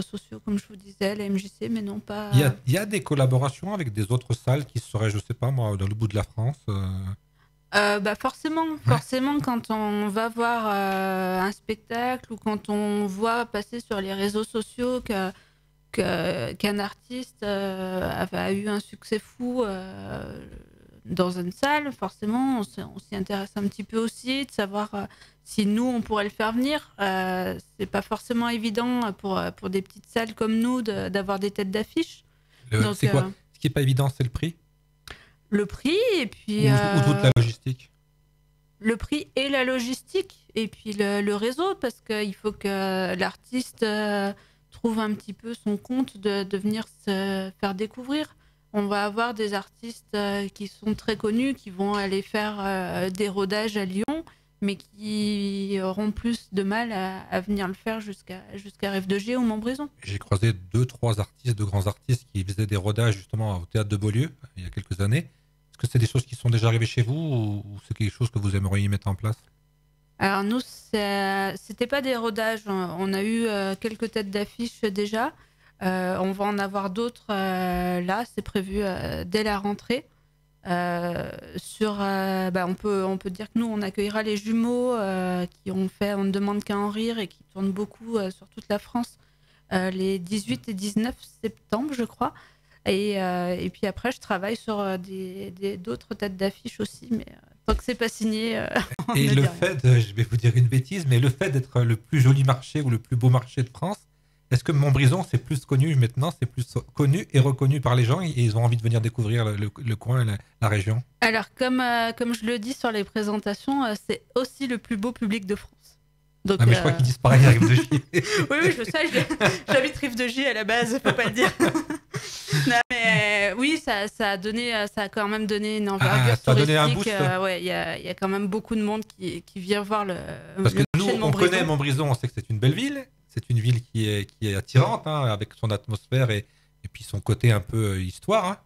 Speaker 4: sociaux, comme je vous disais, la MJC, mais non pas...
Speaker 3: Il y a des collaborations avec des autres salles qui seraient, je sais pas moi, dans le bout de la France
Speaker 4: Forcément, quand on va voir un spectacle ou quand on voit passer sur les réseaux sociaux qu'un artiste a eu un succès fou dans une salle, forcément, on s'y intéresse un petit peu aussi, de savoir si nous, on pourrait le faire venir. C'est pas forcément évident pour des petites salles comme nous d'avoir des têtes d'affiche.
Speaker 3: C'est quoi? Ce qui n'est pas évident, c'est le prix?
Speaker 4: Le prix, et puis...
Speaker 3: Ou toute la logistique?
Speaker 4: Le prix et la logistique, et puis le réseau, parce qu'il faut que l'artiste... trouve un petit peu son compte de venir se faire découvrir. On va avoir des artistes qui sont très connus, qui vont aller faire des rodages à Lyon, mais qui auront plus de mal à venir le faire jusqu'à Rêve de G ou Montbrison.
Speaker 3: J'ai croisé 2-3 artistes, de grands artistes qui faisaient des rodages justement au théâtre de Beaulieu il y a quelques années. Est-ce que c'est des choses qui sont déjà arrivées chez vous ou c'est quelque chose que vous aimeriez mettre en place?
Speaker 4: Alors nous, c'était pas des rodages. On a eu quelques têtes d'affiche déjà. On va en avoir d'autres là. C'est prévu dès la rentrée. On peut dire que nous, on accueillera les jumeaux qui ont fait On ne demande qu'à en rire et qui tournent beaucoup sur toute la France les 18 et 19 septembre, je crois. Et puis après, je travaille sur d'autres têtes d'affiche aussi, mais tant que c'est pas signé.
Speaker 3: Et le fait, je vais vous dire une bêtise, mais le fait d'être le plus joli marché ou le plus beau marché de France, est-ce que Montbrison c'est plus connu maintenant, c'est plus connu et reconnu par les gens et ils ont envie de venir découvrir le coin, la région? Alors
Speaker 4: comme je le dis sur les présentations, c'est aussi le plus beau public de France. Donc,
Speaker 3: mais je crois qu'ils disent pareil à Rive de J.
Speaker 4: oui, je sais, j'habite Rive de J à la base, faut pas le dire. Non, mais oui, ça a quand même donné une envergure touristique.
Speaker 3: Ça a donné un boost.
Speaker 4: Il y a quand même beaucoup de monde qui vient voir le
Speaker 3: Parce que nous, on
Speaker 4: Montbrison.
Speaker 3: connaît Montbrison, on sait que c'est une belle ville. C'est une ville qui est attirante, avec son atmosphère et puis son côté un peu histoire.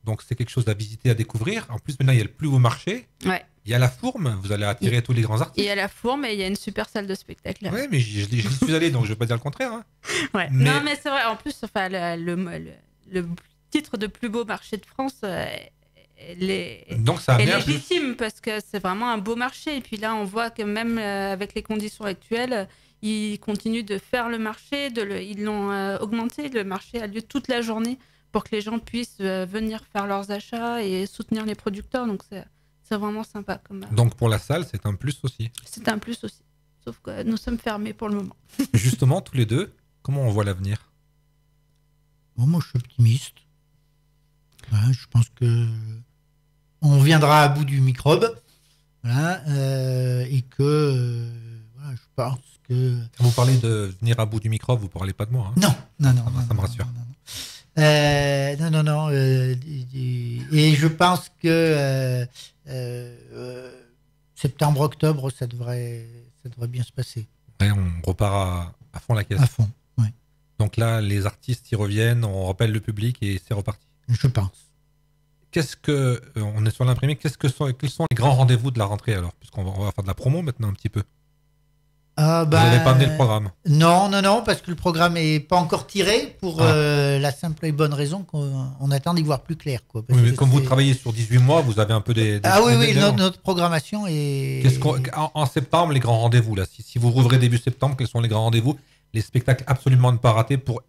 Speaker 3: Donc c'est quelque chose à visiter, à découvrir. En plus, maintenant, il y a le plus beau marché.
Speaker 4: Ouais.
Speaker 3: Il y a la Fourme, vous allez attirer tous les grands artistes.
Speaker 4: Il y a la Fourme et il y a une super salle de spectacle.
Speaker 3: Oui, mais j'y suis allé, donc je ne vais pas dire le contraire.
Speaker 4: Ouais. Non, mais c'est vrai, en plus, le titre de plus beau marché de France
Speaker 3: donc ça
Speaker 4: est légitime parce que c'est vraiment un beau marché. Et puis là, on voit que même avec les conditions actuelles, ils continuent de faire le marché, ils l'ont augmenté. Le marché a lieu toute la journée pour que les gens puissent venir faire leurs achats et soutenir les producteurs. Donc c'est vraiment sympa.
Speaker 3: Donc pour la salle, c'est un plus aussi.
Speaker 4: C'est un plus aussi. Sauf que nous sommes fermés pour le moment.
Speaker 3: Justement, tous les deux, comment on voit l'avenir?
Speaker 5: Moi, je suis optimiste. Voilà, je pense que on viendra à bout du microbe. Voilà, et que voilà, je pense que...
Speaker 3: Quand vous parlez de venir à bout du microbe, vous ne parlez pas de moi.
Speaker 5: Non.
Speaker 3: Ça me rassure.
Speaker 5: Non. Et je pense que septembre, octobre, ça devrait bien se passer.
Speaker 3: Ouais, on repart à fond la caisse.
Speaker 5: À fond, oui.
Speaker 3: Donc là, les artistes y reviennent, on rappelle le public et c'est reparti.
Speaker 5: Je pense.
Speaker 3: On est sur l'imprimé, quels sont les grands rendez-vous de la rentrée alors? Puisqu'on va faire de la promo maintenant un petit peu. Vous n'avez pas amené le programme?
Speaker 5: Non, parce que le programme n'est pas encore tiré pour la simple et bonne raison qu'on attend d'y voir plus clair. Quoi,
Speaker 3: oui, mais comme vous travaillez sur 18 mois, vous avez un peu des
Speaker 5: oui, notre programmation est...
Speaker 3: En septembre, les grands rendez-vous, là, si vous rouvrez début septembre, quels sont les grands rendez-vous? Les spectacles absolument à ne pas rater pour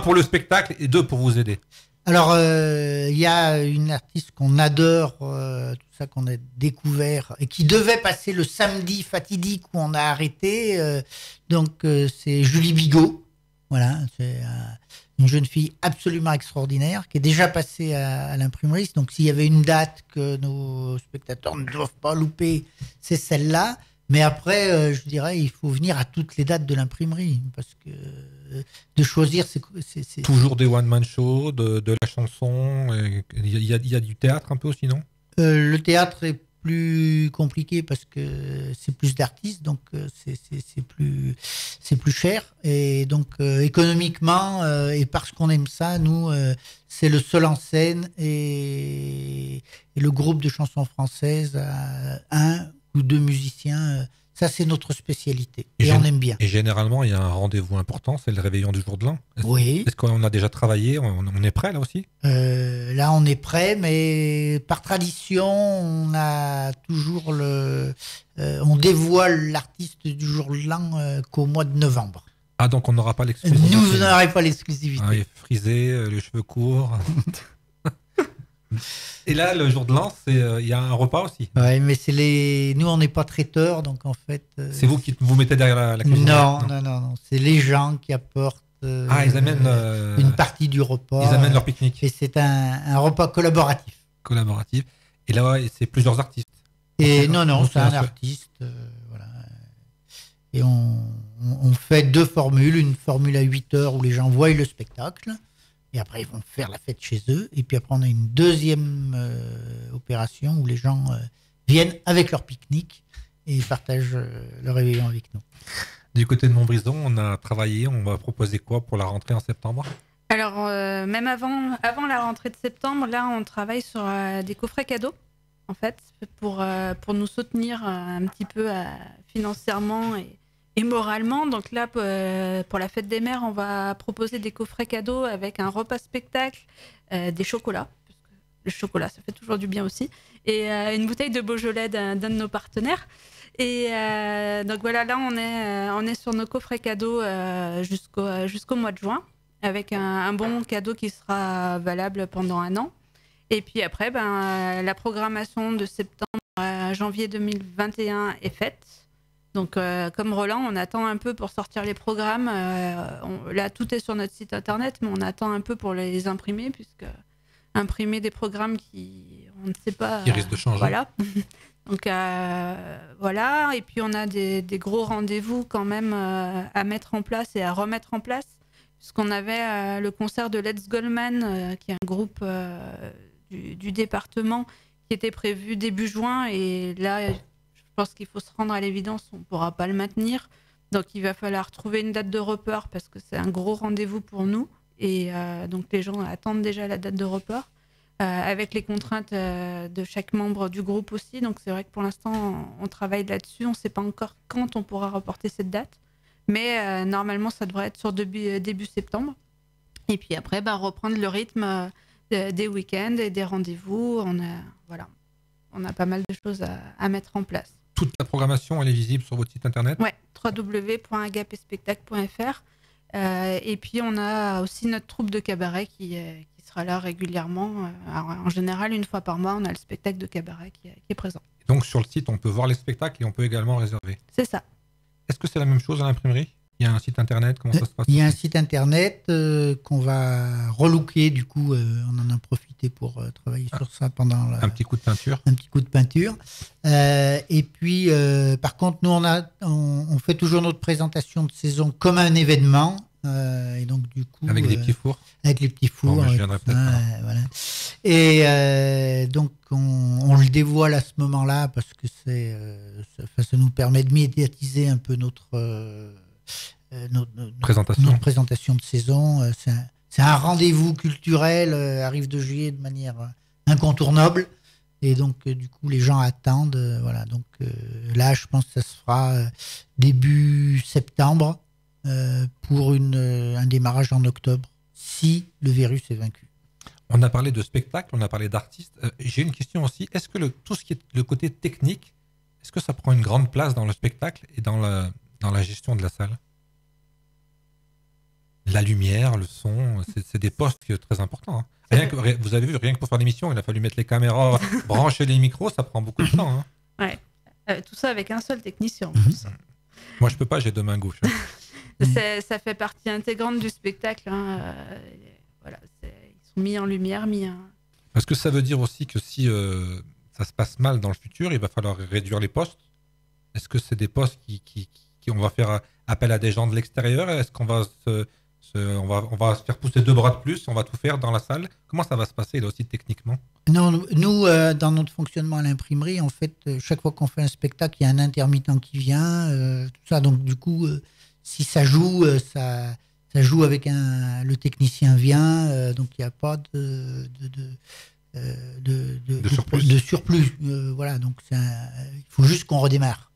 Speaker 3: pour le spectacle et 2 pour vous aider.
Speaker 5: Alors, il y a une artiste qu'on adore, tout ça qu'on a découvert, et qui devait passer le samedi fatidique où on a arrêté. C'est Julie Bigot. Voilà, c'est une jeune fille absolument extraordinaire qui est déjà passée à l'imprimerie. Donc, s'il y avait une date que nos spectateurs ne doivent pas louper, c'est celle-là. Mais après, je dirais, il faut venir à toutes les dates de l'imprimerie parce que de choisir, c'est...
Speaker 3: Toujours des one-man shows, de la chanson. Il y a du théâtre un peu aussi, non?
Speaker 5: Le théâtre est plus compliqué parce que c'est plus d'artistes, donc c'est plus cher. Et donc économiquement, et parce qu'on aime ça, nous, c'est le seul en scène et le groupe de chansons françaises a 1 ou 2 musiciens. Ça, c'est notre spécialité. Et on aime bien.
Speaker 3: Et généralement, il y a un rendez-vous important, c'est le réveillon du jour de l'an.
Speaker 5: Oui.
Speaker 3: Est-ce qu'on a déjà travaillé? On est prêt là aussi?
Speaker 5: Là, on est prêt, mais par tradition, on a toujours on dévoile l'artiste du jour de l'an qu'au mois de novembre.
Speaker 3: Ah, donc on n'aura pas l'exclusivité.
Speaker 5: Nous, vous n'aurez pas l'exclusivité.
Speaker 3: Ah, il est frisé, les cheveux courts. Et là, le jour de l'an, il y a un repas aussi.
Speaker 5: Oui, mais nous, on n'est pas traiteurs, donc en fait...
Speaker 3: c'est vous qui vous mettez derrière la cuisine?
Speaker 5: Non. C'est les gens qui apportent
Speaker 3: ils amènent
Speaker 5: une partie du repas.
Speaker 3: Ils amènent leur pique-nique.
Speaker 5: Et c'est un repas collaboratif.
Speaker 3: Et là, c'est plusieurs artistes.
Speaker 5: Et non, c'est un artiste. Voilà. Et on fait 2 formules. Une formule à 8 heures où les gens voient le spectacle. Et après, ils vont faire la fête chez eux. Et puis après, on a une deuxième opération où les gens viennent avec leur pique-nique et partagent le réveillon avec nous.
Speaker 3: Du côté de Montbrison, on a travaillé. On va proposer quoi pour la rentrée en septembre?
Speaker 4: Alors, même avant la rentrée de septembre, là, on travaille sur des coffrets cadeaux, en fait, pour nous soutenir un petit peu financièrement et moralement. Donc là, pour la fête des mères, on va proposer des coffrets cadeaux avec un repas spectacle, des chocolats, parce que le chocolat, ça fait toujours du bien aussi, et une bouteille de Beaujolais d'un de nos partenaires. Et donc voilà, là, on est sur nos coffrets cadeaux jusqu'au mois de juin, avec un bon cadeau qui sera valable pendant 1 an. Et puis après, la programmation de septembre à janvier 2021 est faite. Donc, comme Roland, on attend un peu pour sortir les programmes. Là, tout est sur notre site internet, mais on attend un peu pour les imprimer, puisque imprimer des programmes on ne sait pas...
Speaker 3: Qui risquent de changer.
Speaker 4: Voilà. Donc, voilà. Et puis, on a des gros rendez-vous quand même à mettre en place et à remettre en place, puisqu'on avait le concert de Let's Goldman, qui est un groupe du département, qui était prévu début juin. Et là... Je pense qu'il faut se rendre à l'évidence, on ne pourra pas le maintenir. Donc, il va falloir trouver une date de report parce que c'est un gros rendez-vous pour nous. Et donc, les gens attendent déjà la date de report avec les contraintes de chaque membre du groupe aussi. Donc, c'est vrai que pour l'instant, on travaille là-dessus. On ne sait pas encore quand on pourra reporter cette date. Mais normalement, ça devrait être sur début septembre. Et puis après, reprendre le rythme des week-ends et des rendez-vous. On a pas mal de choses à mettre en place.
Speaker 3: Toute la programmation, elle est visible sur votre site internet?
Speaker 4: Oui, www.agapespectacle.fr. Et puis, on a aussi notre troupe de cabaret qui sera là régulièrement. Alors, en général, 1 fois par mois, on a le spectacle de cabaret qui est présent.
Speaker 3: Et donc, sur le site, on peut voir les spectacles et on peut également réserver?
Speaker 4: C'est ça.
Speaker 3: Est-ce que c'est la même chose à l'imprimerie? Il y a un site internet? Comment ça se passe?
Speaker 5: Il y a un site internet qu'on va relooker. Du coup, on en a profité pour travailler sur ça pendant
Speaker 3: un petit coup de peinture.
Speaker 5: Un petit coup de peinture. Et puis, par contre, nous, on fait toujours notre présentation de saison comme un événement. Et donc, du coup,
Speaker 3: avec des petits fours.
Speaker 5: Avec les petits fours.
Speaker 3: Bon, je viendrai peut-être.
Speaker 5: Voilà. Et donc, on le dévoile à ce moment-là parce que ça nous permet de médiatiser un peu notre présentation de saison. C'est un rendez-vous culturel à Rive de Juillet de manière incontournable. Et donc, du coup, les gens attendent. Voilà. Donc là, je pense que ça se fera début septembre pour un démarrage en octobre, si le virus est vaincu.
Speaker 3: On a parlé de spectacle, on a parlé d'artistes. J'ai une question aussi. Est-ce que tout ce qui est le côté technique, est-ce que ça prend une grande place dans le spectacle et dans la gestion de la salle? La lumière, le son, c'est des postes très importants. Hein. Vous avez vu, rien que pour faire l'émission, il a fallu mettre les caméras, brancher les micros, ça prend beaucoup de temps. Hein.
Speaker 4: Ouais. Tout ça avec un seul technicien en plus.
Speaker 3: Moi, je peux pas, j'ai deux mains gauches.
Speaker 4: Ça fait partie intégrante du spectacle. Hein. Voilà, ils sont mis en lumière,
Speaker 3: Est-ce que ça veut dire aussi que si ça se passe mal dans le futur, il va falloir réduire les postes? Est-ce que c'est des postes on va faire appel à des gens de l'extérieur? Est-ce qu'on va on va se faire pousser 2 bras de plus, on va tout faire dans la salle? Comment ça va se passer là aussi techniquement?
Speaker 5: Non, nous, dans notre fonctionnement à l'imprimerie, en fait, chaque fois qu'on fait un spectacle, il y a un intermittent qui vient, tout ça. Donc du coup, si ça joue, ça joue avec le technicien vient, donc il n'y a pas de surplus. Voilà, donc il faut juste qu'on redémarre.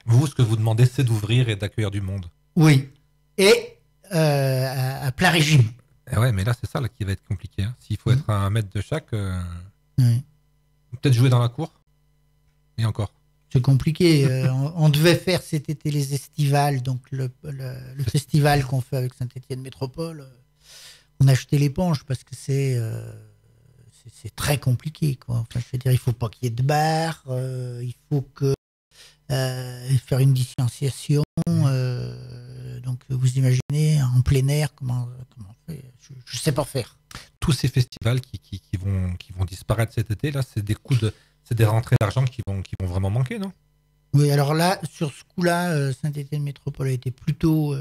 Speaker 3: Vous, ce que vous demandez, c'est d'ouvrir et d'accueillir du monde.
Speaker 5: Oui, et à plein régime.
Speaker 3: Ouais, mais là, c'est ça là, qui va être compliqué. Hein. S'il faut être à 1 mètre de chaque,
Speaker 5: oui.
Speaker 3: Peut-être jouer dans la cour. Et encore.
Speaker 5: C'est compliqué. On devait faire cet été les estivales, donc le festival qu'on fait avec Saint-Étienne Métropole. On a jeté l'éponge parce que c'est très compliqué, quoi. Enfin, je veux dire, il faut pas qu'il y ait de bar, il faut faire une distanciation. Donc, vous imaginez en plein air comment on fait. Je sais pas faire.
Speaker 3: Tous ces festivals qui vont disparaître cet été, là, c'est des rentrées d'argent qui vont vraiment manquer, non?
Speaker 5: Oui, alors là, sur ce coup-là, Saint-Étienne Métropole a été plutôt,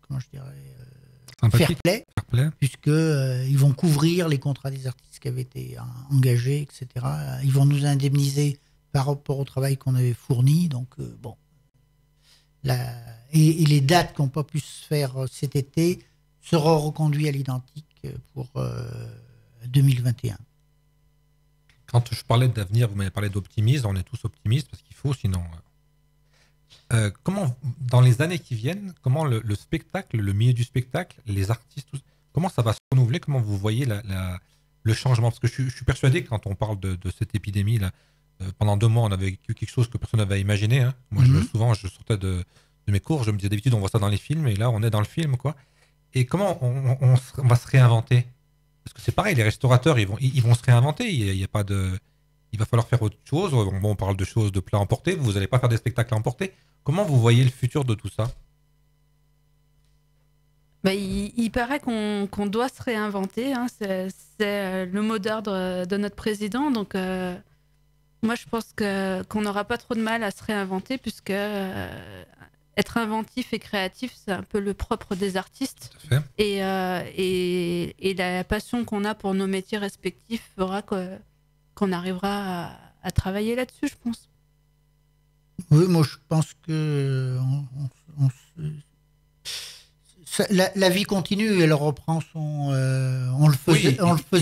Speaker 5: comment je dirais, fair play. Puisque ils vont couvrir les contrats des artistes qui avaient été engagés, etc. Ils vont nous indemniser par rapport au travail qu'on avait fourni. Donc, bon. Et les dates qui n'ont pas pu se faire cet été seront reconduites à l'identique pour 2021.
Speaker 3: Quand je parlais d'avenir, vous m'avez parlé d'optimisme. On est tous optimistes parce qu'il faut, sinon... comment, dans les années qui viennent, comment le spectacle, le milieu du spectacle, les artistes, comment ça va se renouveler? Comment vous voyez le changement? Parce que je suis persuadé que quand on parle de cette épidémie-là, pendant 2 mois, on avait vécu quelque chose que personne n'avait imaginé. Hein. Moi, souvent, je sortais de mes cours, je me disais d'habitude, on voit ça dans les films, et là, on est dans le film, quoi. Et comment on va se réinventer? Parce que c'est pareil, les restaurateurs, ils vont se réinventer. Il y a pas de... Il va falloir faire autre chose. Bon, on parle de choses de plats emportés. Vous n'allez pas faire des spectacles emportés. Comment vous voyez le futur de tout ça?
Speaker 4: Il paraît qu'on doit se réinventer. Hein. C'est le mot d'ordre de notre président. Donc, moi, je pense qu'on n'aura pas trop de mal à se réinventer, puisque être inventif et créatif, c'est un peu le propre des artistes.
Speaker 3: Tout à fait.
Speaker 4: Et la passion qu'on a pour nos métiers respectifs fera qu'on arrivera à travailler là-dessus, je pense.
Speaker 5: Oui, moi je pense que la vie continue, elle reprend son... on le faisait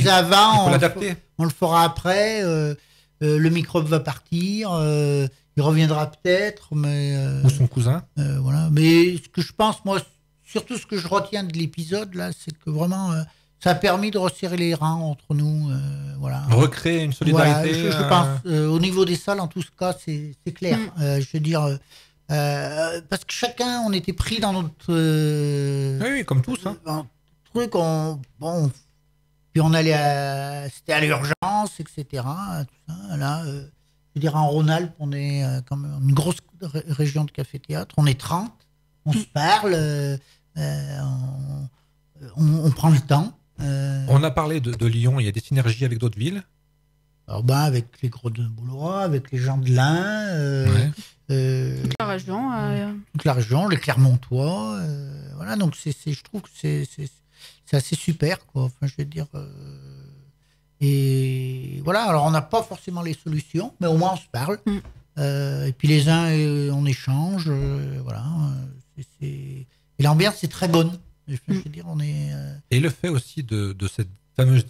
Speaker 5: avant,
Speaker 3: il faut l'adapter.
Speaker 5: On le fera après, le microbe va partir, il reviendra peut-être, mais...
Speaker 3: Ou son cousin.
Speaker 5: Voilà. Mais ce que je pense, moi, surtout ce que je retiens de l'épisode, là, c'est que vraiment... ça a permis de resserrer les rangs entre nous. Voilà.
Speaker 3: Recréer une solidarité.
Speaker 5: Voilà, je pense, au niveau des salles, en tout cas, c'est clair. Je veux dire, parce que chacun, on était pris dans notre...
Speaker 3: oui, comme tous. Hein.
Speaker 5: Truc, puis on allait c'était à l'urgence, etc. Tout ça, là, je veux dire, en Rhône-Alpes, on est comme une grosse région de café-théâtre. On est 30, on se parle, on prend le temps.
Speaker 3: On a parlé de Lyon, il y a des synergies avec d'autres villes?
Speaker 5: Alors avec les Gros de Boulois, avec les gens de l'Ain,
Speaker 4: toute la région,
Speaker 5: les Clermontois, voilà, donc je trouve que c'est assez super, quoi. Enfin, je veux dire, et voilà. Alors on n'a pas forcément les solutions, mais au moins on se parle. Et puis les uns, on échange, voilà. Et l'ambiance est très bonne. Je veux dire, on est.
Speaker 3: Et le fait aussi de cette fameuse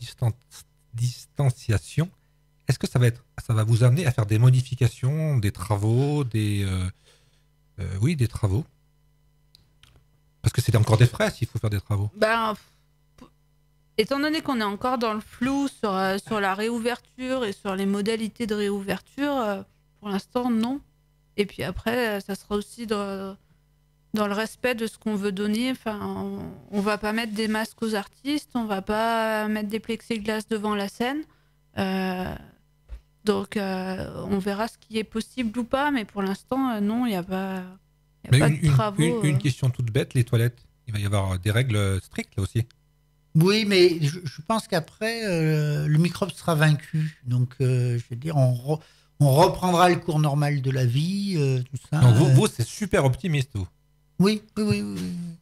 Speaker 3: distanciation, Est-ce que ça va vous amener à faire des modifications, des travaux, des travaux? Parce que c'est encore des frais s'il faut faire des travaux.
Speaker 4: Étant donné qu'on est encore dans le flou sur la réouverture et sur les modalités de réouverture, pour l'instant, non. Et puis après, ça sera aussi dans le respect de ce qu'on veut donner. Enfin, on va pas mettre des masques aux artistes, on va pas mettre des plexiglas devant la scène. Donc, on verra ce qui est possible ou pas, mais pour l'instant, non, il n'y a pas, de travaux.
Speaker 3: Une question toute bête, les toilettes, il va y avoir des règles strictes là aussi.
Speaker 5: Oui, mais je pense qu'après, le microbe sera vaincu. Donc, je veux dire, on reprendra le cours normal de la vie, tout ça.
Speaker 3: Donc vous, c'est super optimiste, vous.
Speaker 5: Oui.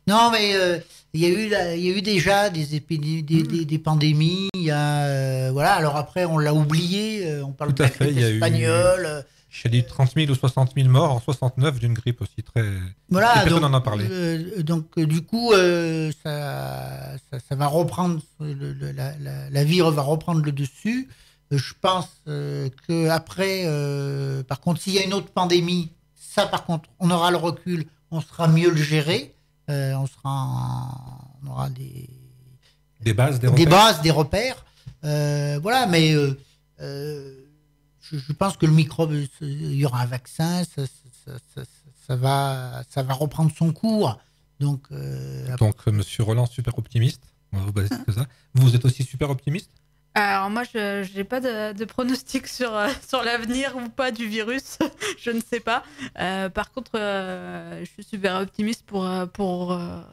Speaker 5: Non, mais il y a eu déjà des pandémies. Voilà. Alors après, on l'a oublié. On parle
Speaker 3: de la grippe espagnole. Il y a eu 30 000 ou 60 000 morts en 69 d'une grippe aussi très.
Speaker 5: Voilà.
Speaker 3: Personne n'en a parlé.
Speaker 5: Donc du coup, ça va reprendre. La vie va reprendre le dessus. Je pense que après, par contre, s'il y a une autre pandémie, ça, par contre, on aura le recul. On sera mieux le gérer. On aura
Speaker 3: des bases,
Speaker 5: des repères. Voilà, mais je pense que le microbe, il y aura un vaccin, ça va reprendre son cours. Donc,
Speaker 3: Monsieur Roland, super optimiste. On va vous baser que ça. Vous êtes aussi super optimiste?
Speaker 4: Alors moi, je n'ai pas de pronostic sur l'avenir ou pas du virus, je ne sais pas. Par contre, je suis super optimiste pour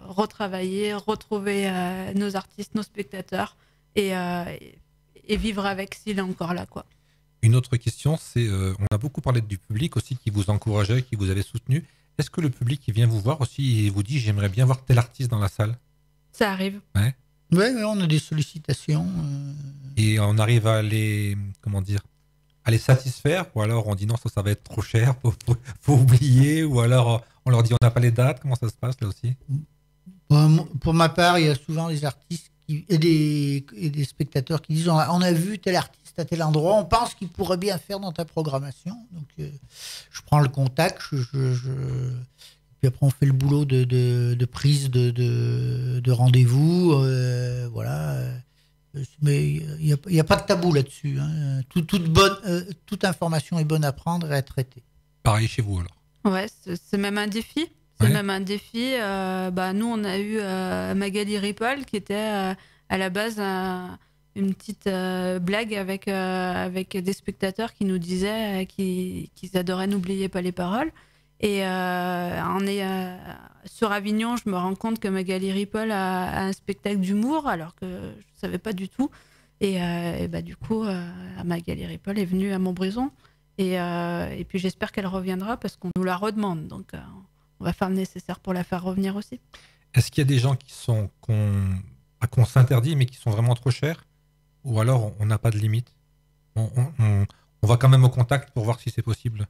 Speaker 4: retravailler, retrouver nos artistes, nos spectateurs et vivre avec s'il est encore là, quoi.
Speaker 3: Une autre question, c'est, on a beaucoup parlé du public aussi qui vous encourageait, qui vous avait soutenu. Est-ce que le public qui vient vous voir aussi et vous dit « j'aimerais bien voir tel artiste dans la salle » ?
Speaker 4: Ça arrive.
Speaker 3: Ouais.
Speaker 5: Oui, on a des sollicitations.
Speaker 3: Et on arrive à les satisfaire, ou alors on dit non, ça va être trop cher, faut oublier, ou alors on leur dit on n'a pas les dates. Comment ça se passe là aussi?
Speaker 5: Pour ma part, il y a souvent des artistes et des spectateurs qui disent on a vu tel artiste à tel endroit, on pense qu'il pourrait bien faire dans ta programmation. Donc je prends le contact, puis après on fait le boulot de prise de rendez-vous, voilà. Mais il n'y a pas de tabou là-dessus. Hein. Toute information est bonne à prendre et à traiter.
Speaker 3: Pareil chez vous alors?
Speaker 4: Ouais, c'est même un défi. C'est même un défi. Nous, on a eu Magali Ripoll qui était à la base une petite blague avec des spectateurs qui nous disaient qu'ils adoraient N'oubliez pas les paroles. Et sur Avignon, je me rends compte que Magali Ripoll a un spectacle d'humour, alors que je ne savais pas du tout. Et du coup, Magali Ripoll est venue à Montbrison. Et puis j'espère qu'elle reviendra parce qu'on nous la redemande. Donc on va faire le nécessaire pour la faire revenir aussi.
Speaker 3: Est-ce qu'il y a des gens qu'on s'interdit mais qui sont vraiment trop chers? Ou alors on n'a pas de limite? On va quand même au contact pour voir si c'est possible.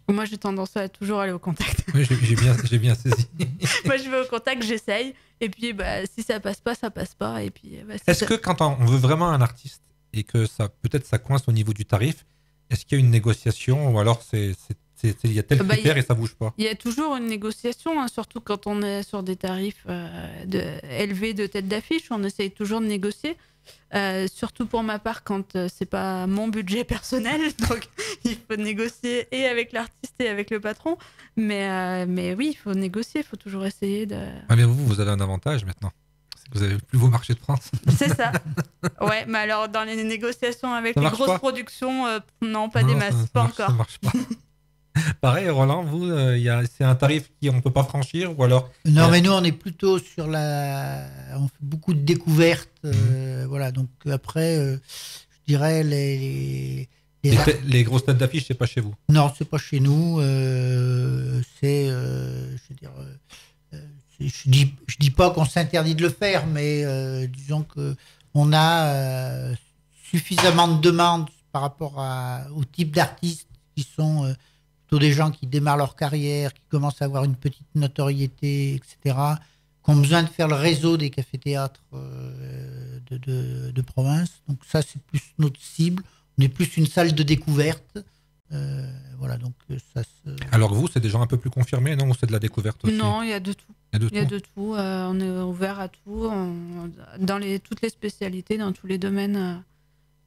Speaker 4: Moi, j'ai tendance à toujours aller au contact.
Speaker 3: Oui, j'ai bien saisi.
Speaker 4: Moi, je vais au contact, j'essaye. Et puis, si ça passe pas, ça passe pas. Et puis,
Speaker 3: est-ce que quand on veut vraiment un artiste et que peut-être ça coince au niveau du tarif, est-ce qu'il y a une négociation ou alors il y a tel critère et ça bouge pas? Il
Speaker 4: y a toujours une négociation, hein, surtout quand on est sur des tarifs élevés de tête d'affiche. On essaye toujours de négocier. Surtout pour ma part quand c'est pas mon budget personnel, donc il faut négocier et avec l'artiste et avec le patron, mais oui, il faut négocier, il faut toujours essayer de...
Speaker 3: mais vous avez un avantage maintenant, c'est que vous avez le plus beau marché de France.
Speaker 4: C'est ça. Ouais, mais alors dans les négociations avec les grosses productions, non, pas des masses, pas encore.
Speaker 3: Ça marche pas. Pareil, Roland, vous, c'est un tarif qu'on ne peut pas franchir ou alors...
Speaker 5: Non, mais nous, on est plutôt sur on fait beaucoup de découvertes. Voilà, donc après, je dirais les
Speaker 3: grosses têtes d'affiche, c'est pas chez vous?
Speaker 5: Non, c'est pas chez nous. Je dis pas qu'on s'interdit de le faire, mais disons qu'on a suffisamment de demandes par rapport au type d'artistes qui sont... plutôt des gens qui démarrent leur carrière, qui commencent à avoir une petite notoriété, etc., qui ont besoin de faire le réseau des cafés-théâtres de province. Donc ça, c'est plus notre cible. On est plus une salle de découverte. Voilà, donc ça se...
Speaker 3: Alors que vous, c'est déjà un peu plus confirmé, non? Ou c'est de la découverte aussi?
Speaker 4: Non, il y a de tout.
Speaker 3: Il y a de
Speaker 4: Il y a
Speaker 3: tout.
Speaker 4: de tout. On est ouvert à tout, dans toutes les spécialités, dans tous les domaines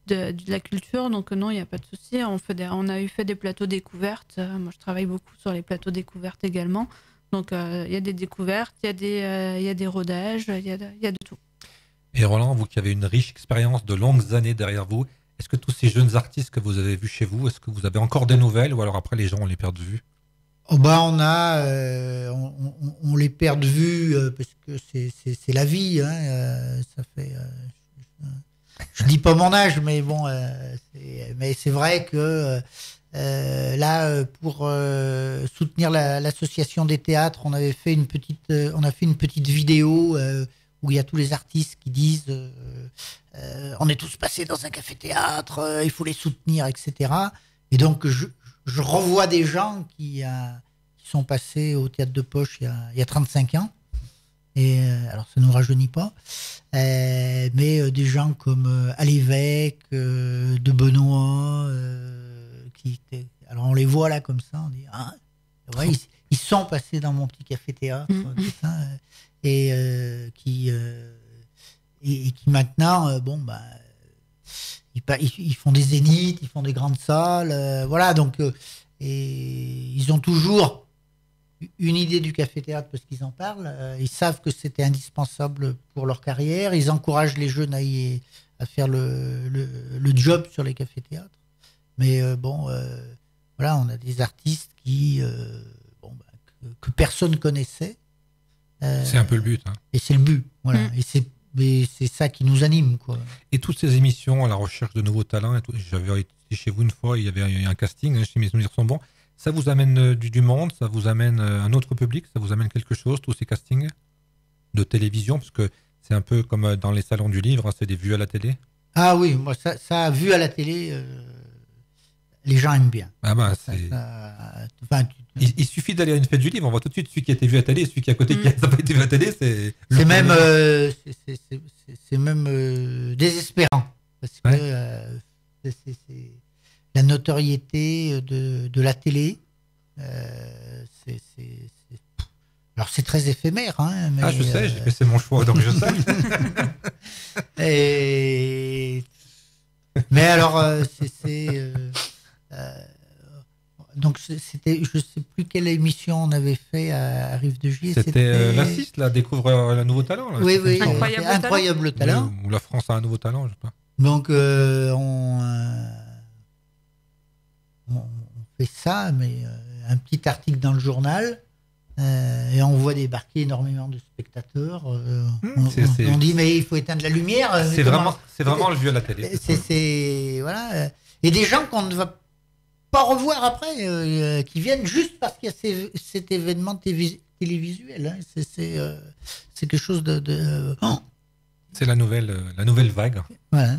Speaker 4: de la culture. Donc non, il n'y a pas de souci. On a fait des plateaux découvertes. Moi, je travaille beaucoup sur les plateaux découvertes également. Donc il y a des découvertes, il y a des rodages, il y a de tout.
Speaker 3: Et Roland, vous qui avez une riche expérience de longues années derrière vous, est-ce que tous ces jeunes artistes que vous avez vus chez vous, est-ce que vous avez encore des nouvelles ou alors après les gens on les perd de vue?
Speaker 5: Oh bah on les perd de vue parce que c'est la vie. Hein, ça fait... je dis pas mon âge, mais bon, mais c'est vrai que là, pour soutenir l'association des théâtres, on a fait une petite vidéo où il y a tous les artistes qui disent on est tous passés dans un café-théâtre, il faut les soutenir, etc. Et donc je revois des gens qui sont passés au théâtre de Poche il y a 35 ans. Et alors ça ne nous rajeunit pas, mais des gens comme à l'évêque, de Benoît, alors on les voit là comme ça, on dit ah, ouais, ils sont passés dans mon petit café-théâtre, tout ça, et qui maintenant, bon bah, ils font des zéniths, ils font des grandes salles, voilà, donc et ils ont toujours une idée du café-théâtre parce qu'ils en parlent. Ils savent que c'était indispensable pour leur carrière. Ils encouragent les jeunes à faire le job sur les cafés-théâtres. Mais voilà, on a des artistes que personne connaissait.
Speaker 3: C'est un peu le but. Hein.
Speaker 5: Et c'est le but. Voilà. Et c'est ça qui nous anime, quoi.
Speaker 3: Et toutes ces émissions à la recherche de nouveaux talents, et tout, j'avais été chez vous une fois, il y avait un casting, hein, si mes souvenirs sont bons. Ça vous amène du monde, ça vous amène un autre public, ça vous amène quelque chose, tous ces castings de télévision, parce que c'est un peu comme dans les salons du livre, hein, c'est des vues à la télé.
Speaker 5: Ah oui, moi ça vu à la télé, les gens aiment bien.
Speaker 3: Ah ben, il suffit d'aller à une fête du livre, on voit tout de suite celui qui a été vu à la télé et celui qui est à côté qui n'a pas été vu à la télé,
Speaker 5: c'est même désespérant, parce que c'est la notoriété de la télé, alors c'est très éphémère. Hein, mais,
Speaker 3: je sais, j'ai fait c'est mon choix, donc je sais.
Speaker 5: Mais alors, donc c'était, je sais plus quelle émission on avait fait à Rive de Gier.
Speaker 3: C'était la 6, là, découvre un nouveau talent. Là,
Speaker 5: oui,
Speaker 4: Incroyable
Speaker 5: talent.
Speaker 3: Ou la France a un nouveau talent, je sais pas.
Speaker 5: Donc on fait ça, mais un petit article dans le journal, et on voit débarquer énormément de spectateurs. On dit mais il faut éteindre la lumière.
Speaker 3: C'est vraiment le vieux à la télé.
Speaker 5: Voilà, et des gens qu'on ne va pas revoir après, qui viennent juste parce qu'il y a cet événement télévisuel. Hein. C'est quelque chose de...
Speaker 3: C'est la nouvelle vague.
Speaker 5: Voilà.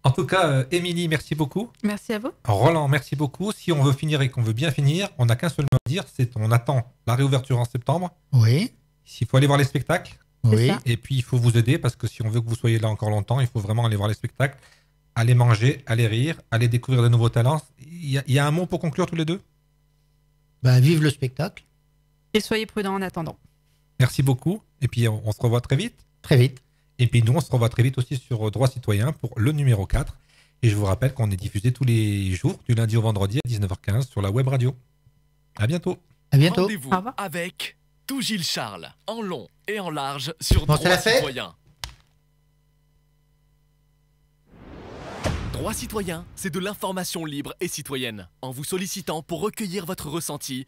Speaker 3: En tout cas, Émilie, merci beaucoup.
Speaker 4: Merci à vous.
Speaker 3: Roland, merci beaucoup. Si on veut finir et qu'on veut bien finir, on n'a qu'un seul mot à dire, c'est on attend la réouverture en septembre.
Speaker 5: Oui.
Speaker 3: S'il faut aller voir les spectacles.
Speaker 5: Oui.
Speaker 3: Et puis, il faut vous aider parce que si on veut que vous soyez là encore longtemps, il faut vraiment aller voir les spectacles, aller manger, aller rire, aller découvrir de nouveaux talents. Il y a un mot pour conclure tous les deux?
Speaker 5: Vive le spectacle.
Speaker 4: Et soyez prudents en attendant.
Speaker 3: Merci beaucoup. Et puis, on se revoit très vite.
Speaker 5: Très vite.
Speaker 3: Et puis nous, on se revoit très vite aussi sur Droits Citoyens pour le numéro 4. Et je vous rappelle qu'on est diffusé tous les jours, du lundi au vendredi à 19h15 sur la web radio. À bientôt.
Speaker 5: À bientôt.
Speaker 2: Rendez-vous avec tout Gilles Charles, en long et en large sur Droits Citoyens. Droits Citoyens, c'est de l'information libre et citoyenne. En vous sollicitant pour recueillir votre ressenti